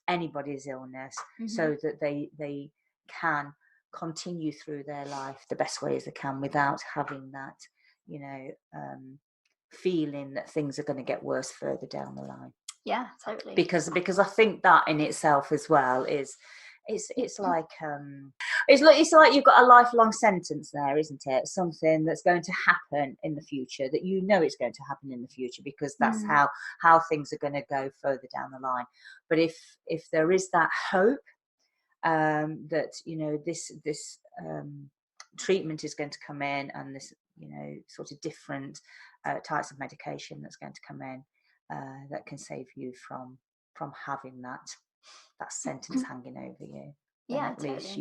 anybody's illness so that they can continue through their life the best way as they can without having that, feeling that things are going to get worse further down the line. Yeah, totally. Because I think that in itself as well is it's like it's like you've got a lifelong sentence there, isn't it? Something that's going to happen in the future, that it's going to happen in the future because that's how things are going to go further down the line. But if there is that hope that this treatment is going to come in, and this sort of different types of medication that's going to come in that can save you from having that sentence hanging over you. Yeah, at least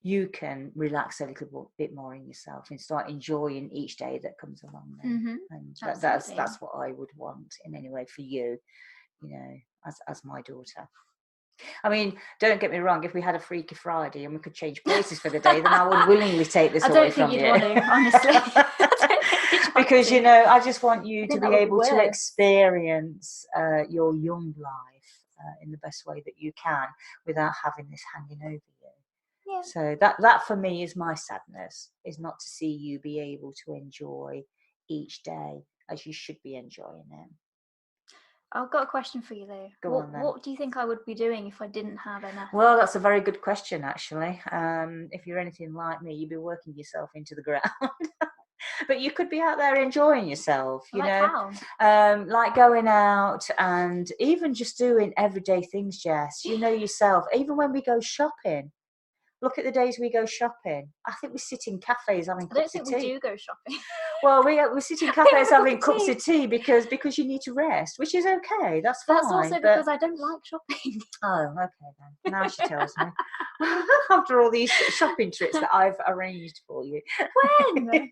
you can relax a little bit more in yourself and start enjoying each day that comes along then. And that's what I would want in any way for you, as my daughter. I mean, don't get me wrong, if we had a Freaky Friday and we could change places for the day, then I would willingly take this away from you. I don't think you'd want to, honestly. Because, I just want you to be able to experience your young life in the best way that you can without having this hanging over you. Yeah. So that for me is my sadness, is not to see you be able to enjoy each day as you should be enjoying it. I've got a question for you though. Go on then. What do you think I would be doing if I didn't have MS? Well, that's a very good question actually. If you're anything like me, you'd be working yourself into the ground. But you could be out there enjoying yourself, How? like going out and even just doing everyday things, Jess. Yourself, even when we go shopping. Look at the days we go shopping. I think we sit in cafes having cups of tea. I don't think we do go shopping. Well, we sit in cafes having cups of tea because you need to rest, which is okay. That's fine. That's also because I don't like shopping. Oh, okay then. Now she tells me. After all these shopping trips that I've arranged for you. When?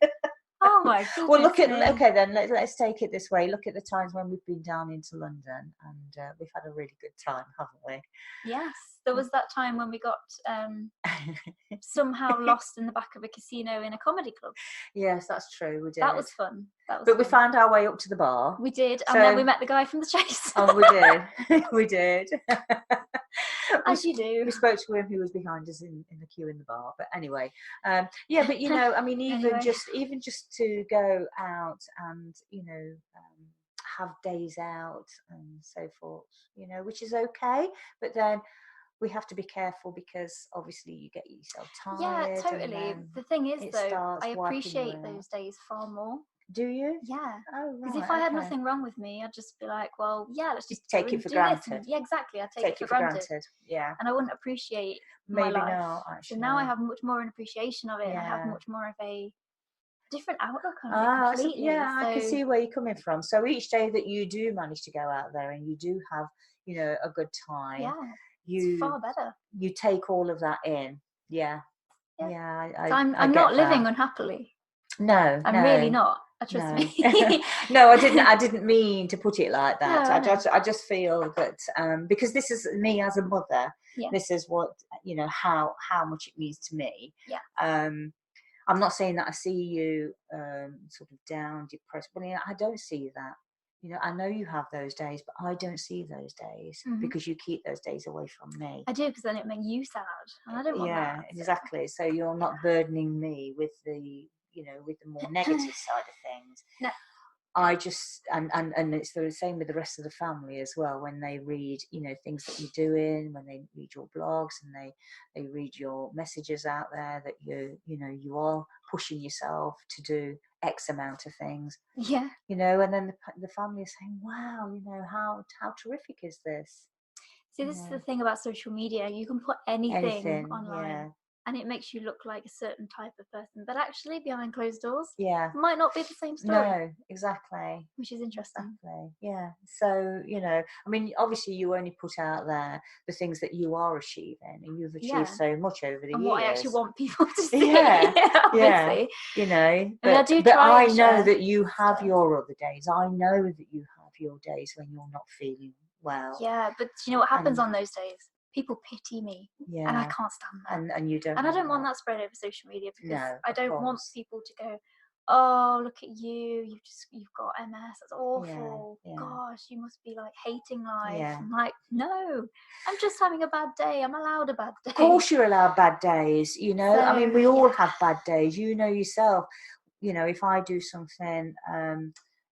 Oh my goodness. Well, okay then, let's take it this way. Look at the times when we've been down into London, and we've had a really good time, haven't we? Yes, there was that time when we got somehow lost in the back of a casino in a comedy club. Yes, that's true. We did. That was fun. We found our way up to the bar. We did, and then we met the guy from the chase. Oh, we did. We did. As you do. We spoke to him who was behind us in the queue in the bar. But anyway, yeah. But I mean, even just to go out and have days out and so forth, which is okay. But then we have to be careful because obviously you get yourself tired. Yeah, totally. The thing is, though, I appreciate those days far more. Do you? Yeah. Oh, right. Because if I had nothing wrong with me, I'd just be like, well, yeah, let's just take it for granted. Yeah, exactly. I'd take it for granted. Yeah. And I wouldn't appreciate my life. Maybe not, actually. So now I have much more an appreciation of it. Yeah. And I have much more of a different outlook on it completely. Yeah, I can see where you're coming from. So each day that you do manage to go out there and you do have, a good time, it's far better. You take all of that in. Yeah. Yeah. I'm not living unhappily. No, I'm really not. Trust me. No, I didn't mean to put it like that. I just feel that because this is me as a mother. Yeah. This is what how much it means to me. Yeah. I'm not saying that I see you sort of down, depressed, but I don't see that. I know you have those days, but I don't see those days because you keep those days away from me. I do, because then it makes you sad, and I don't want that. Yeah, exactly. So you're not burdening me with the with the more negative side of things. No. I just and it's the same with the rest of the family as well. When they read, things that you're doing, when they read your blogs and they read your messages out there that you are pushing yourself to do X amount of things. Yeah. And then the family is saying, "Wow, how terrific is this?" See, this is the thing about social media. You can put anything online. Yeah. And it makes you look like a certain type of person, but actually behind closed doors, might not be the same story. No, exactly. Which is interesting. Exactly. Yeah. So I mean, obviously, you only put out there the things that you are achieving, and you've achieved so much over the years. And what I actually want people to see. Yeah. Obviously. But I know that you have your other days. I know that you have your days when you're not feeling well. Yeah, but you know what happens on those days? People pity me, and I can't stand that. And you don't. And I don't want that spread over social media because I don't want people to go, "Oh, look at you! You've got MS. That's awful. Yeah. Gosh, you must be like hating life." Yeah. I'm like, no, I'm just having a bad day. I'm allowed a bad day. Of course, you're allowed bad days. I mean, we all have bad days. You know yourself. If I do something.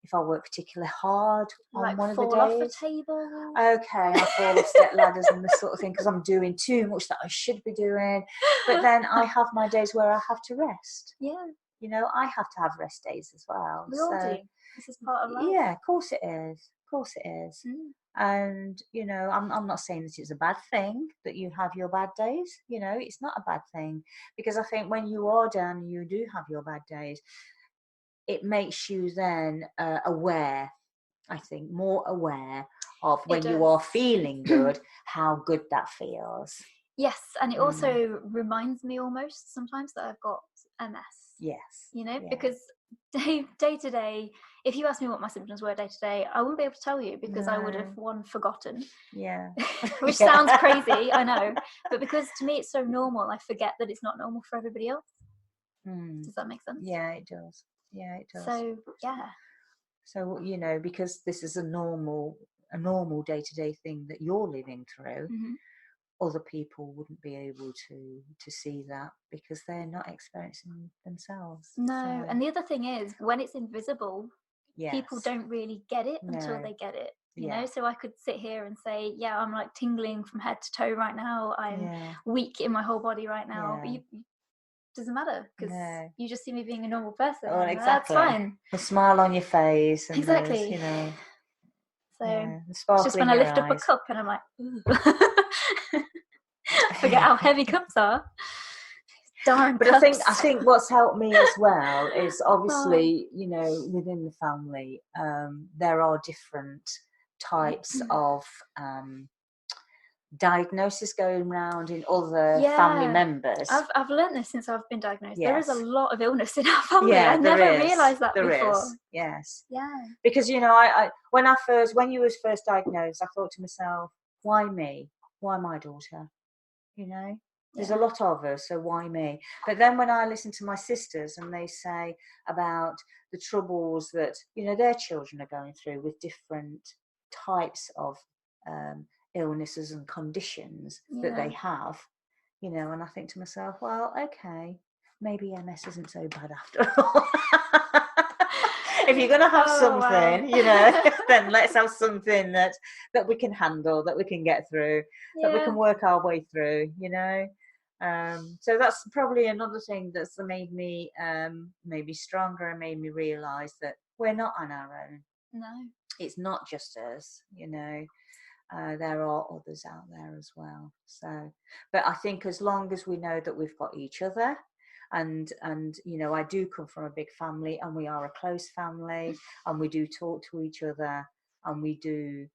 If I work particularly hard on one of the days, fall off a table. Okay, I fall off step ladders and this sort of thing because I'm doing too much that I should be doing. But then I have my days where I have to rest. Yeah. I have to have rest days as well. We all do. This is part of life. Yeah, of course it is. Of course it is. And I'm not saying that it's a bad thing that you have your bad days. It's not a bad thing because I think when you are down and you do have your bad days, it makes you then aware, I think, more aware of when you are feeling good, how good that feels. Yes, and it also reminds me almost sometimes that I've got MS. Yes. Because day to day, if you asked me what my symptoms were day to day, I wouldn't be able to tell you because I would have forgotten. Yeah. Which sounds crazy, I know. But because to me it's so normal, I forget that it's not normal for everybody else. Does that make sense? Yeah, it does. Yeah, it does. So, yeah. So, because this is a normal day-to-day thing that you're living through, other people wouldn't be able to see that because they're not experiencing themselves. No, and the other thing is, when it's invisible, people don't really get it until they get it. You know, so I could sit here and say, I'm like tingling from head to toe right now. I'm weak in my whole body right now. But doesn't matter because you just see me being a normal person. Oh, exactly. That's fine. A smile on your face. And exactly. It's just when I lift up a cup and I'm like, ooh. Forget how heavy cups are. Darn but cups. I think what's helped me as well is obviously, within the family, there are different types of diagnosis going around in other family members. I've learned this since I've been diagnosed. There is a lot of illness in our family. I never realised that before. Yes. Yeah. Because, you know, I when you was first diagnosed, I thought to myself, why me? Why my daughter? You know? There's a lot of us, so why me? But then when I listen to my sisters and they say about the troubles that, you know, their children are going through with different types of illnesses and conditions that they have, you know, and I think to myself, well, okay, maybe MS isn't so bad after all. If you're going to have something, you know, then let's have something that we can handle, that we can get through, that we can work our way through, you know. So that's probably another thing that's made me maybe stronger and made me realise that we're not on our own. No. It's not just us, you know. There are others out there as well. So, but I think as long as we know that we've got each other, and you know, I do come from a big family, and we are a close family, and we do talk to each other, and we do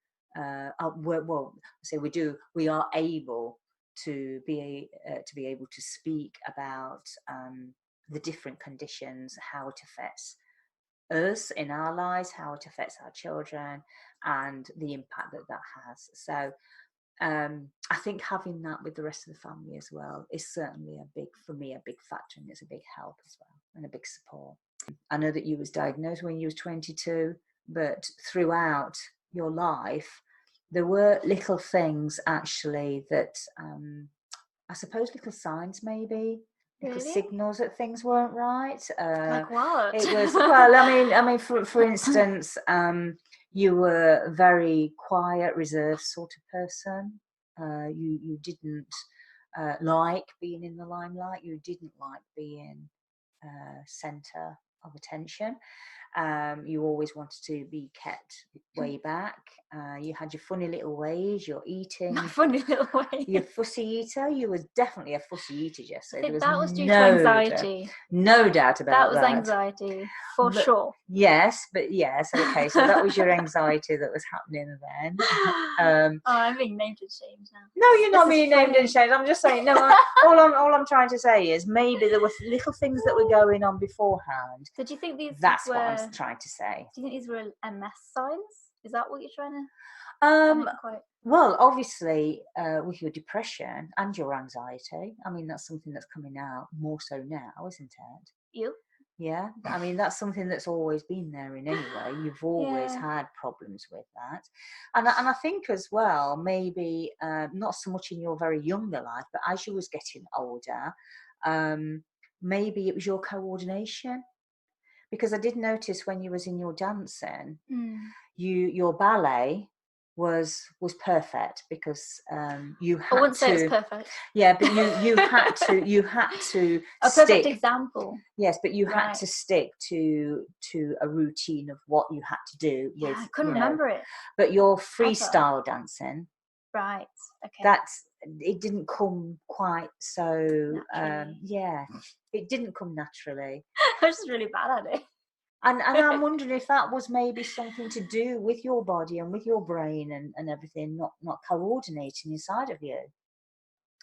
we are able to be able to speak about the different conditions, how it affects us in our lives, how it affects our children, and the impact that has. So I think having that with the rest of the family as well is certainly a big factor, and it's a big help as well, and a big support. I know that you was diagnosed when you was 22, but throughout your life there were little things actually that I suppose little signs, maybe little signals that things weren't right. Like what? It was, well, I mean, for instance, you were a very quiet, reserved sort of person. You didn't like being in the limelight. You didn't like being centre of attention. You always wanted to be kept way back. You had your funny little ways, your eating. My funny little ways. Your fussy eater. You was definitely a fussy eater, Jessie. I think that was due to anxiety. No doubt about that. That was anxiety, for sure. Yes, okay. So that was your anxiety that was happening then. I'm being named and shamed now. No, you're not being named and shamed. I'm just saying. No, all I'm trying to say is maybe there were little things that were going on beforehand. Did you think these? That's what I'm trying to say. Do you think these were MS signs? Is that what you're trying to? Well, obviously, with your depression and your anxiety, I mean, that's something that's coming out more so now, isn't it? You? Yeah, I mean, that's something that's always been there in any way. You've always had problems with that. And I think as well, maybe not so much in your very younger life, but as you was getting older, maybe it was your coordination. Because I did notice when you was in your dancing, your ballet was perfect, because you had to. I wouldn't say it's perfect. Yeah, but you had to a stick. Perfect example. Yes, but you had to stick to a routine of what you had to do. With, I couldn't remember it. But your freestyle dancing, right? Okay. It didn't come quite so. It didn't come naturally. I was just really bad at it. And I'm wondering if that was maybe something to do with your body and with your brain and everything, not coordinating inside of you.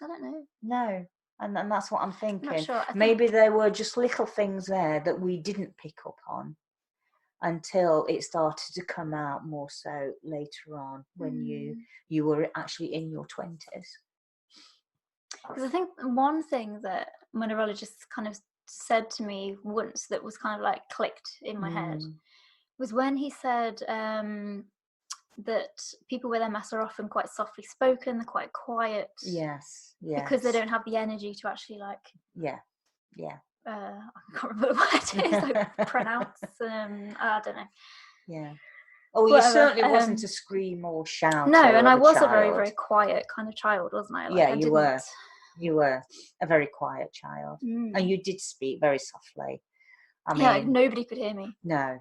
I don't know. No, and that's what I'm thinking. I'm not sure. Maybe there were just little things there that we didn't pick up on until it started to come out more so later on, when you were actually in your 20s. Because I think one thing that my neurologist kind of said to me once that was kind of like clicked in my head was when he said that people with MS are often quite softly spoken, they're quite quiet. Yes. Because they don't have the energy to actually like. Yeah. I can't remember what it is. Like pronounce. I don't know. Yeah. Oh, you certainly wasn't a scream or shout. No, and I was a very, very quiet kind of child, wasn't I? Like, you were. You were a very quiet child, and you did speak very softly. I mean, like nobody could hear me. No.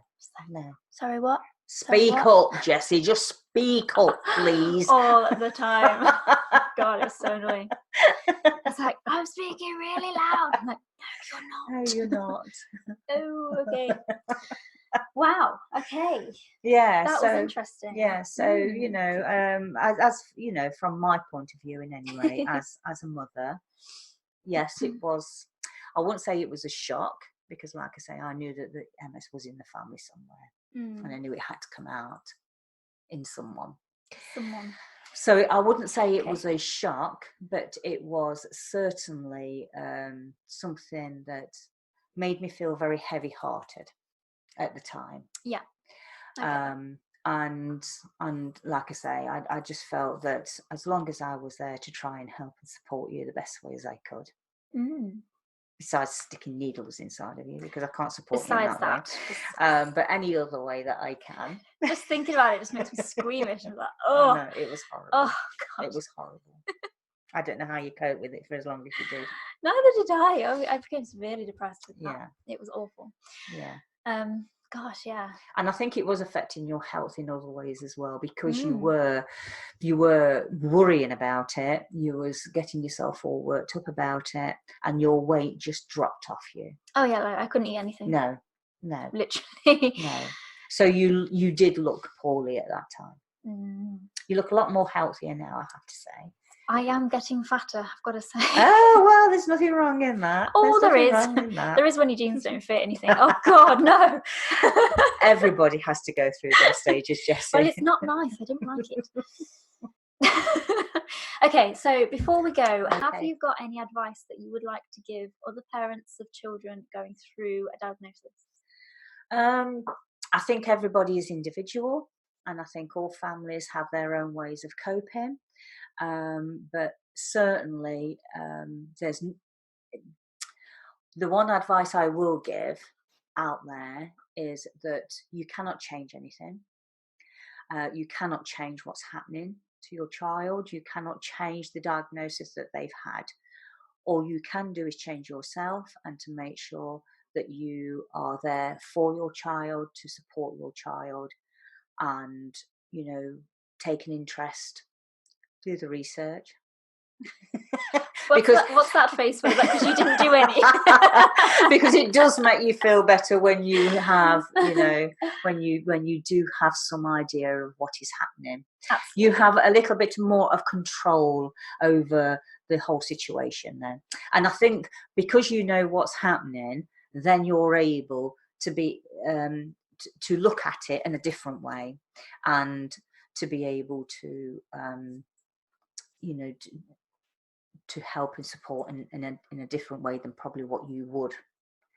Sorry, what? Speak up, Jessie. Just speak up, please. All the time. God, it's so annoying. It's like, I'm speaking really loud. I'm like, no, you're not. No, you're not. Oh, okay. Wow. Okay. Yeah. That was interesting. Yeah. So, you know, as you know, from my point of view in any way, as a mother, yes, it was, I wouldn't say it was a shock, because like I say, I knew that the MS was in the family somewhere, and I knew it had to come out in someone. So I wouldn't say it was a shock, but it was certainly something that made me feel very heavy-hearted at the time. Yeah. And like I say, I just felt that as long as I was there to try and help and support you the best way as I could, besides sticking needles inside of you, because I can't support you in that way, but any other way that I can. Just thinking about it just makes me squeamish. And like, oh no, it was horrible. Oh God. It was horrible. I don't know how you cope with it for as long as you did. Neither did I. I became severely depressed with that. Yeah. It was awful. Yeah. Gosh, yeah. And I think it was affecting your health in other ways as well, because you were worrying about it. You was getting yourself all worked up about it, and your weight just dropped off you. Oh yeah, like I couldn't eat anything. No. Literally. No. So you did look poorly at that time. You look a lot more healthier now, I have to say. I am getting fatter, I've got to say. Oh, well, there's nothing wrong in that. Oh, there is. There is when your jeans don't fit and you think, oh, God, no. Everybody has to go through those stages, Jessie. Well, it's not nice. I didn't like it. Okay, so before we go, have you got any advice that you would like to give other parents of children going through a diagnosis? I think everybody is individual, and I think all families have their own ways of coping. But certainly, there's the one advice I will give out there is that you cannot change anything. You cannot change what's happening to your child. You cannot change the diagnosis that they've had. All you can do is change yourself, and to make sure that you are there for your child, to support your child, and, you know, take an interest, do the research. What's that face for? Because you didn't do any. Because it does make you feel better when you have, you know, when you do have some idea of what is happening. Absolutely. You have a little bit more of control over the whole situation then. And I think because you know what's happening, then you're able to be to look at it in a different way, and to be able to you know, to help and support in a different way than probably what you would.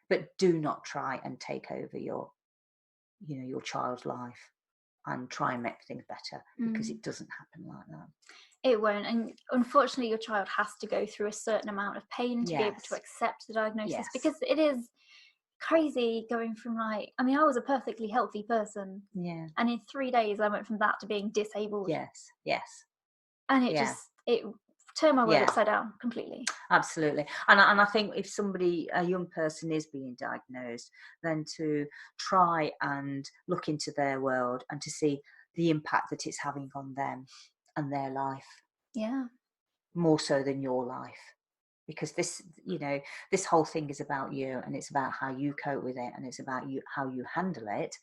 But do not try and take over your child's life and try and make things better, because it doesn't happen like that. It won't. And unfortunately, your child has to go through a certain amount of pain to be able to accept the diagnosis, because it is crazy going from, like, I mean, I was a perfectly healthy person. Yeah. And in 3 days, I went from that to being disabled. Yes. And it it turned my world upside down completely. Absolutely. And I think if a young person is being diagnosed, then to try and look into their world and to see the impact that it's having on them and their life. Yeah. More so than your life. Because this whole thing is about you, and it's about how you cope with it, and it's about how you handle it.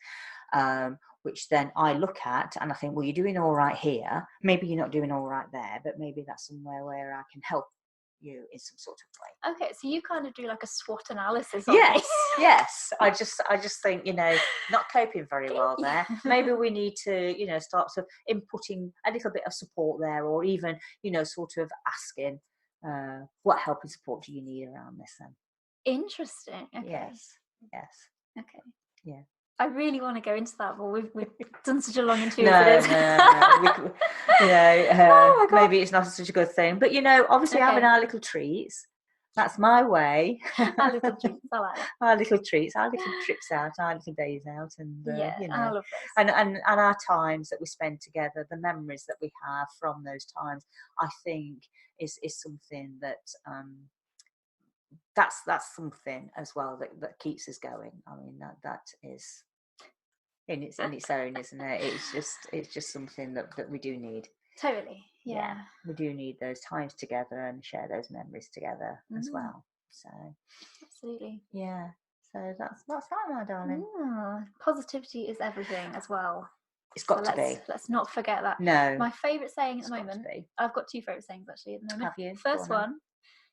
Which then I look at and I think, well, you're doing all right here. Maybe you're not doing all right there, but maybe that's somewhere where I can help you in some sort of way. Okay, so you kind of do like a SWOT analysis. Yes. I just think, not coping very well there. Maybe we need to, start sort of inputting a little bit of support there, or even, sort of asking, what help and support do you need around this then? Interesting. Okay. Yes. Okay. Yeah. I really want to go into that, but we've done such a long interview. No. Oh my God. Maybe it's not such a good thing, but obviously having our little treats. That's my way. Our little treats, I like it. Our little treats, our little trips out, our little days out, and I love this. And our times that we spend together, the memories that we have from those times, I think is something that that's something as well that keeps us going. I mean, that is in its own, isn't it? It's just something that we do need. Totally. Yeah. We do need those times together and share those memories together as well. So absolutely. Yeah. So that's right, my darling. Positivity is everything as well. It's got to be. Let's not forget that. No. My favourite saying at the moment, I've got 2 favourite sayings actually at the moment. Have you? First one,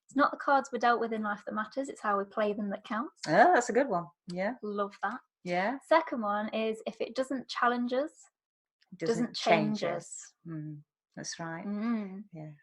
it's not the cards we're dealt with in life that matters, it's how we play them that counts. Oh, that's a good one. Yeah. Love that. Yeah. Second one is, if it doesn't challenge us, it doesn't change us. That's right. Yes.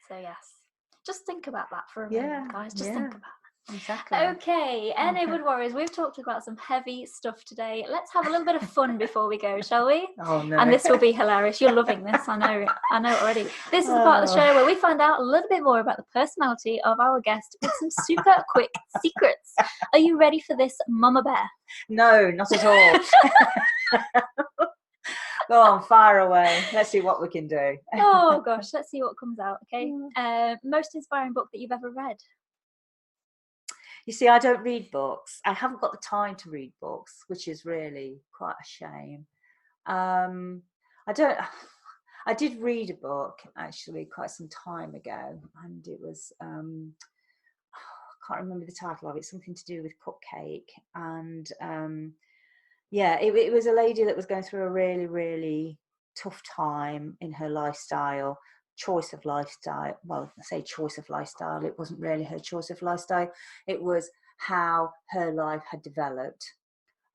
So yes. Just think about that for a moment, guys. Just think about that. Exactly. Okay, Neighbourhood Warriors, we've talked about some heavy stuff today. Let's have a little bit of fun before we go, shall we? Oh no. And this will be hilarious. You're loving this, I know already. This is the part of the show where we find out a little bit more about the personality of our guest with some super quick secrets. Are you ready for this, Mama Bear? No, not at all. Go on, fire away. Let's see what we can do. Oh gosh, let's see what comes out. Okay. Most inspiring book that you've ever read? You see, I don't read books. I haven't got the time to read books, which is really quite a shame. I did read a book actually quite some time ago, and it was I can't remember the title of it. Something to do with cupcake, and it was a lady that was going through a really, really tough time in her lifestyle. Choice of lifestyle. Well, I say choice of lifestyle. It wasn't really her choice of lifestyle. It was how her life had developed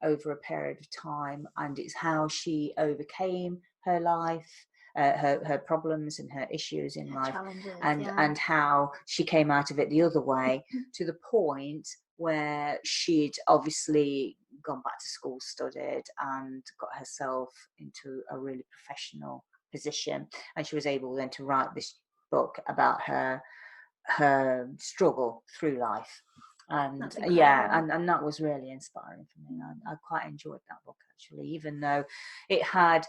over a period of time, and it's how she overcame her life, her problems and her issues in life, and how she came out of it the other way, to the point where she'd obviously gone back to school, studied, and got herself into a really professional position, and she was able then to write this book about her struggle through life. And and that was really inspiring for me. I quite enjoyed that book actually, even though it had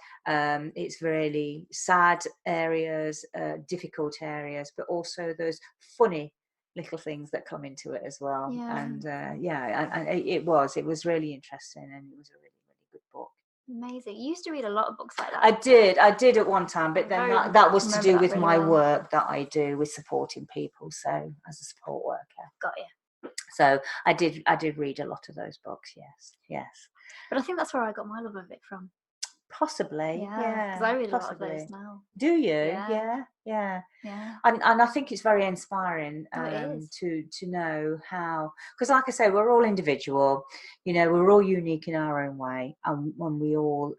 its really sad areas, difficult areas, but also those funny little things that come into it as well. And it was really interesting, and it was a really, really good book. Amazing. You used to read a lot of books like that. I did at one time, but then that was to do with my work that I do with supporting people, so as a support worker. Got you. So I did read a lot of those books, yes. But I think that's where I got my love of it from. Possibly, yeah. Because I read a lot of those now. Do you? Yeah. And I think it's very inspiring to know how, because like I say, we're all individual, we're all unique in our own way, and when we all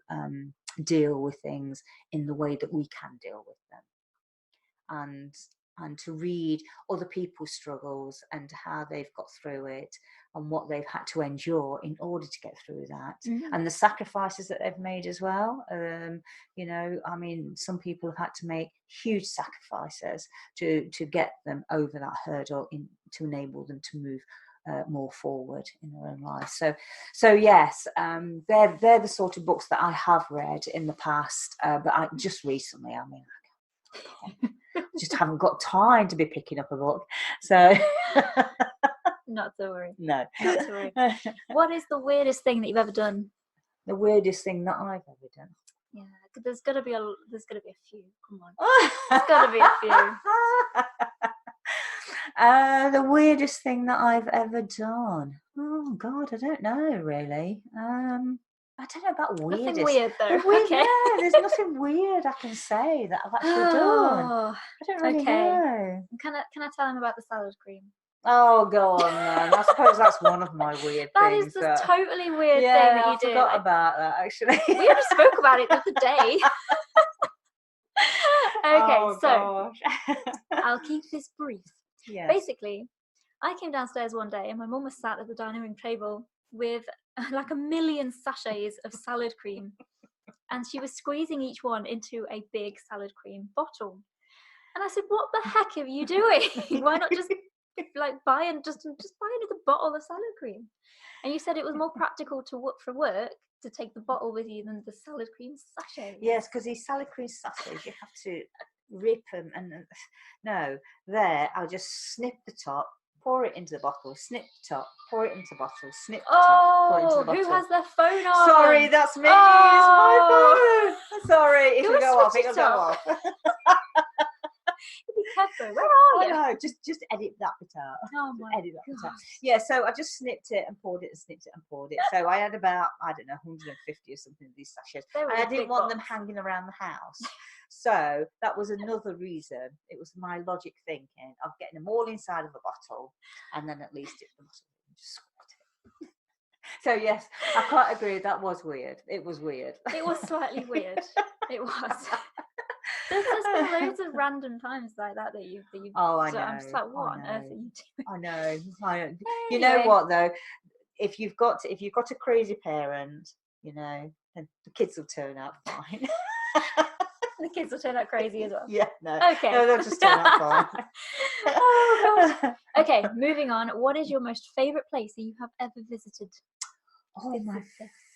deal with things in the way that we can deal with them, and to read other people's struggles and how they've got through it and what they've had to endure in order to get through that, and the sacrifices that they've made as well. Some people have had to make huge sacrifices to get them over that hurdle to enable them to move more forward in their own life. So yes, they're the sort of books that I have read in the past, but I just recently, just haven't got time to be picking up a book. So not to worry. No. Not to worry. What is the weirdest thing that you've ever done? The weirdest thing that I've ever done? Yeah, there's gotta be a few. Come on. There's gotta be a few. The weirdest thing that I've ever done. Oh God, I don't know really. I don't know about weirdest. Nothing weird though. Okay. Yeah, there's nothing weird I can say that I've actually done. I don't really know. Can I tell him about the salad cream? Oh, go on then. I suppose that's one of my weird things. That is the totally weird thing that you did. I forgot about that actually. We already spoke about it the other day. I'll keep this brief. Yes. Basically, I came downstairs one day and my mum was sat at the dining room table with like a million sachets of salad cream, and she was squeezing each one into a big salad cream bottle. And I said, "What the heck are you doing? Why not just buy another bottle of salad cream?" And you said it was more practical for work to take the bottle with you than the salad cream sachet. Yes, because these salad cream sachets, you have to rip them, and I'll just snip the top, pour it into the bottle, snip the top, pour it into the bottle, snip the top, pour it into the bottle. Who has their phone on? Sorry, that's me. It's my phone. Sorry, it'll go off. Be Pepper, where are you? I know, just edit that bit out. Oh my edit that bit out. gosh. Yeah, so I just snipped it and poured it and snipped it and poured it. So I had about, I don't know, 150 or something of these sachets. And I didn't want them hanging around the house. So that was another reason. It was my logic thinking of getting them all inside of a bottle, and then at least the bottle and just squirt it. So yes, I can't agree. That was weird. It was weird. It was slightly weird. It was. There's been loads of random times like that you. Oh, I know. I'm just like, what on earth are you doing? I know. You know what though? If you've got a crazy parent, you know, then the kids will turn out fine. The kids will turn out crazy as well. Yeah, no. Okay. No, they'll just turn out fine. Oh gosh. Okay, moving on. What is your most favourite place that you have ever visited? Oh, my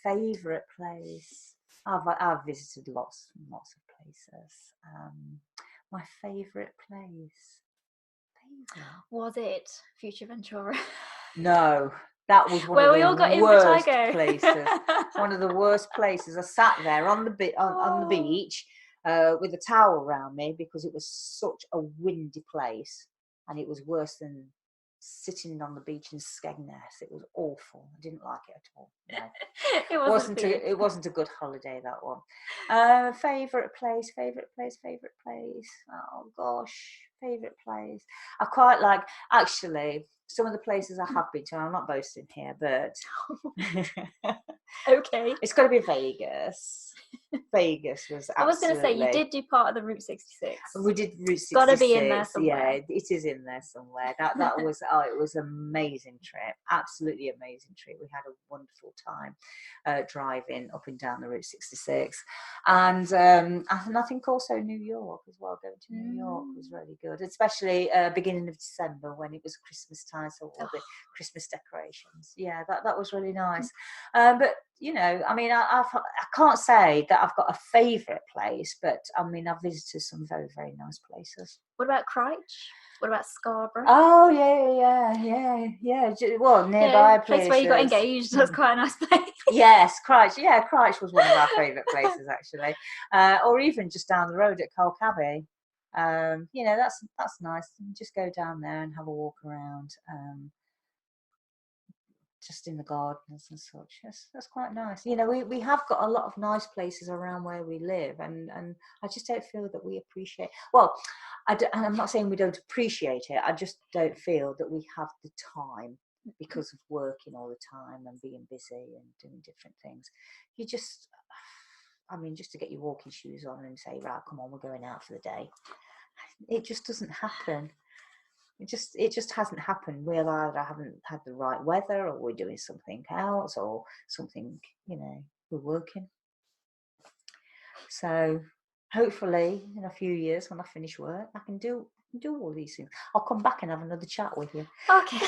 favourite place. I've visited lots of places. My favourite place. Was it Futureventura? No, that was one of the worst places. One of the worst places. I sat there on the on the beach with a towel around me because it was such a windy place, and it was worse than sitting on the beach in Skegness. It was awful. I didn't like it at all. No. It wasn't a good holiday, that one. Favourite place. Oh gosh, favourite place. I quite like, actually, some of the places I have been to. I'm not boasting here, but okay, it's got to be Vegas. Vegas was absolutely. I was going to say, you did do part of the Route 66. We did Route 66. Got to be in there somewhere. Yeah, it is in there somewhere. That was it was an amazing trip, absolutely amazing trip. We had a wonderful time driving up and down the Route 66, and I think also New York as well. Going to New York was really good, especially beginning of December when it was Christmas time, so all the Christmas decorations. Yeah, that was really nice. But you know, I mean, I can't say that I've got a favourite place, but I mean, I've visited some very, very nice places. What about Christchurch? What about Scarborough? Oh, yeah. Well, nearby places. Place where you got engaged. That's quite a nice place. Yes, Christchurch. Yeah, Christchurch was one of our favourite places, actually. Or even just down the road at Colcabby. You know, that's nice. Just go down there and have a walk around. Just in the gardens and such. That's quite nice. You know, we have got a lot of nice places around where we live, and I just don't feel that we appreciate. Well, and I'm not saying we don't appreciate it. I just don't feel that we have the time because of working all the time and being busy and doing different things. You just, I mean, just to get your walking shoes on and say, right, come on, we're going out for the day. It just doesn't happen. It just hasn't happened. We either haven't had the right weather, or we're doing something else, or something, you know, we're working. So hopefully in a few years when I finish work, I can do all these things. I'll come back and have another chat with you. Okay.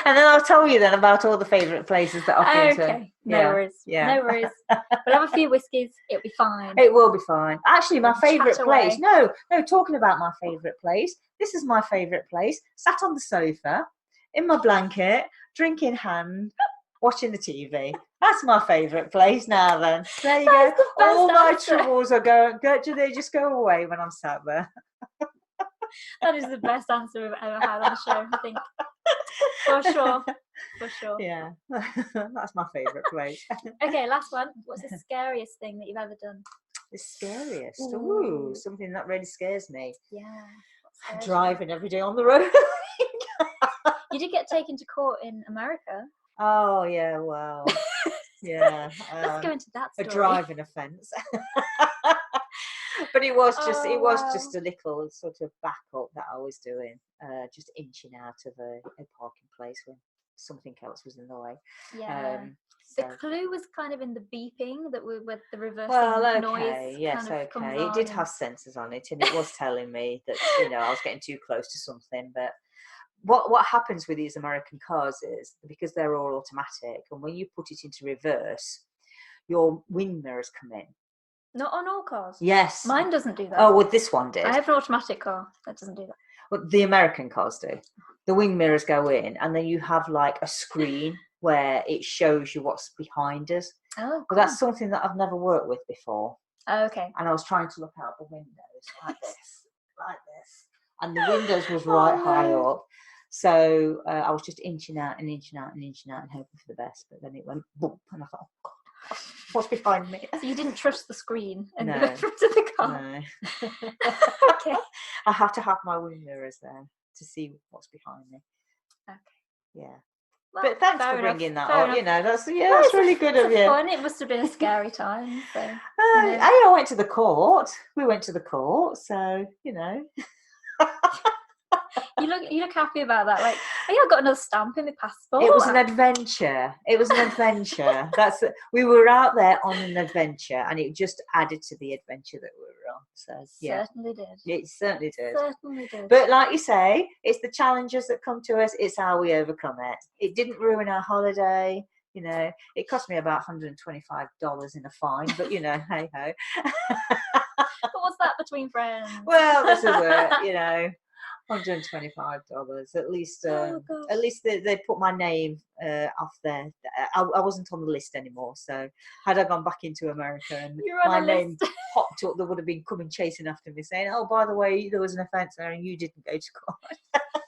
And then I'll tell you then about all the favourite places that I've been to. Okay. No worries. No worries. We'll have a few whiskies. It'll be fine. It will be fine. Actually, my favourite place. No, talking about my favourite place. This is my favourite place. Sat on the sofa, in my blanket, drink in hand, watching the TV. That's my favourite place now then. There you go. All my troubles are they just go away when I'm sat there. That is the best answer we've ever had on the show, I think. For sure. Yeah. That's my favourite place. Okay, last one. What's the scariest thing that you've ever done? The scariest? Ooh, something that really scares me. Yeah. Driving every day on the road. You did get taken to court in America. Oh, yeah, well. Yeah. Let's go into that story. A driving offence. But it was just a little sort of backup that I was doing, just inching out of a parking place when something else was in the way. Yeah. So. The clue was kind of in the beeping that with the reversing noise. Yes, okay. It did have sensors on it, and it was telling me that, you know, I was getting too close to something. But what happens with these American cars is, because they're all automatic, and when you put it into reverse, your wind mirrors come in. Not on all cars. Yes. Mine doesn't do that. Oh, well, this one did. I have an automatic car that doesn't do that. Well, the American cars do. The wing mirrors go in, and then you have like a screen where it shows you what's behind us. Oh, cool. But that's something that I've never worked with before. Oh, okay. And I was trying to look out the windows like this. and the windows was right high up. So I was just inching out and hoping for the best. But then it went boom, and I thought, oh God, what's behind me? So you didn't trust the screen in No. the front of the car? No. Okay. I have to have my wind mirrors there to see what's behind me. Okay. Yeah. Well, but thanks for bringing that up. Enough. That's really good of you. Fun. It must have been a scary time. So I went to the court. We went to the court, so You look happy about that. Like, I've got another stamp in my passport. It was an adventure. We were out there on an adventure, and it just added to the adventure that we were on. So yeah, certainly did. It certainly did. Certainly did. But like you say, it's the challenges that come to us. It's how we overcome it. It didn't ruin our holiday. It cost me about $125 in a fine, but hey ho. But what's that between friends? Well, this is it. $125. At least they put my name off there. I wasn't on the list anymore. So had I gone back into America and my name popped up, they would have been coming chasing after me saying, "Oh, by the way, there was an offence there and you didn't go to court."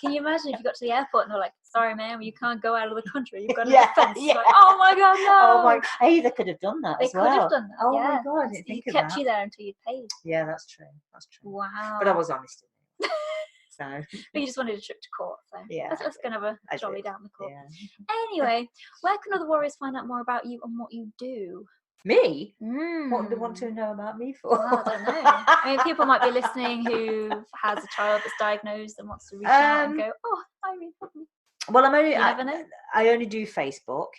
Can you imagine if you got to the airport and they're like, "Sorry, ma'am, you can't go out of the country. You've got an offence." Yeah. Like, oh my God, no! Oh my! Hey, they could have done that as well. They could have done that. Oh my God! I didn't think of that. Kept you there until you'd paid. Yeah, that's true. Wow. But I was honest in it. So. But you just wanted a trip to court, so yeah, let's go and have a jolly down the court. Yeah. Anyway, where can other warriors find out more about you and what you do? Me? What do they want to know about me for? Well, I don't know. I mean, people might be listening who has a child that's diagnosed and wants to reach out and go, "Oh, Irene, help me." Well, I only do Facebook.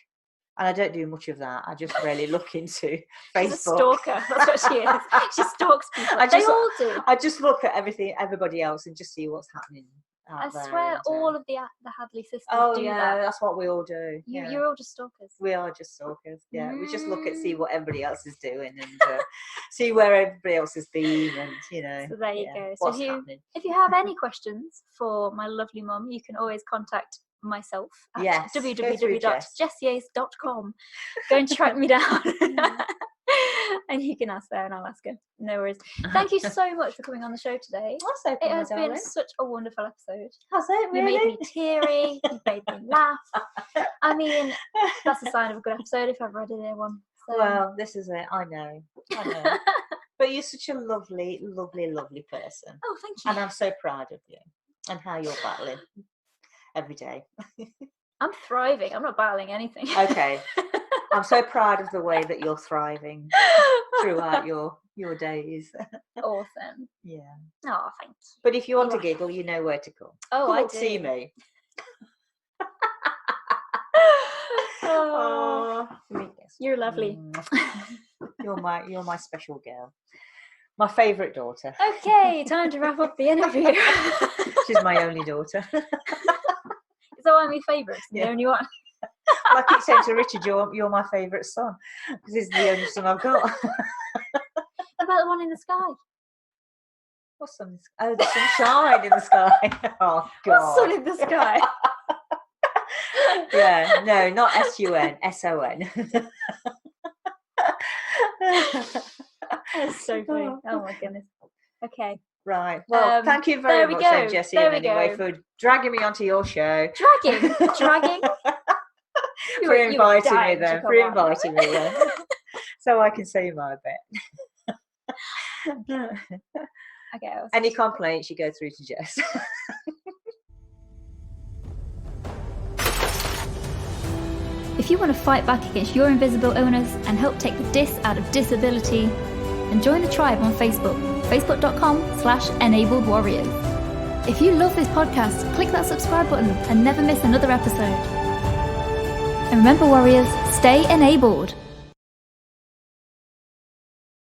And I don't do much of that. I just really look into Facebook. She's a stalker. That's what she is. She stalks people. They all do. I just look at everybody else, and just see what's happening out there. I swear, all of the Hadley sisters do that. That's what we all do. You're all just stalkers. We are just stalkers. Yeah, we just look at see what everybody else is doing and see where everybody else has been, and So there you go. So if you have any questions for my lovely mum, you can always contact myself at www.jessyace.com. Go and track me down. And you can ask there and I'll ask her. No worries. Thank you so much for coming on the show today. It has been such a wonderful episode. Has it really? You made me teary. You made me laugh. I mean, that's a sign of a good episode if I've read it in one. So. Well, this is it. I know. But you're such a lovely, lovely, lovely person. Oh, thank you. And I'm so proud of you and how you're battling every day. I'm thriving. I'm not battling anything. Okay. I'm so proud of the way that you're thriving throughout your days. Awesome. Yeah. Oh, thank you. But if you want to giggle, you know where to come. Oh, come I do. See me. You're lovely. You're my special girl. My favourite daughter. Okay, time to wrap up the interview. She's my only daughter. So I'm your favourite. The only one. I keep saying to Richard, you're my favourite son, because he's the only son I've got. What about the one in the sky? What sun? Oh, the sunshine in the sky. Oh God. What sun in the sky? Yeah, no, not SUN, SON. That's so funny. Oh my goodness. Okay. Right. Well, thank you very much, then, Jessie, anyway, for dragging me onto your show. Dragging. For inviting me then. So I can say my bit. Okay. Any complaints, you go through to Jess. If you want to fight back against your invisible illness and help take the dis out of disability, then join the tribe on Facebook, facebook.com/enabledwarriors. If you love this podcast, click that subscribe button and never miss another episode. And remember, warriors, stay enabled.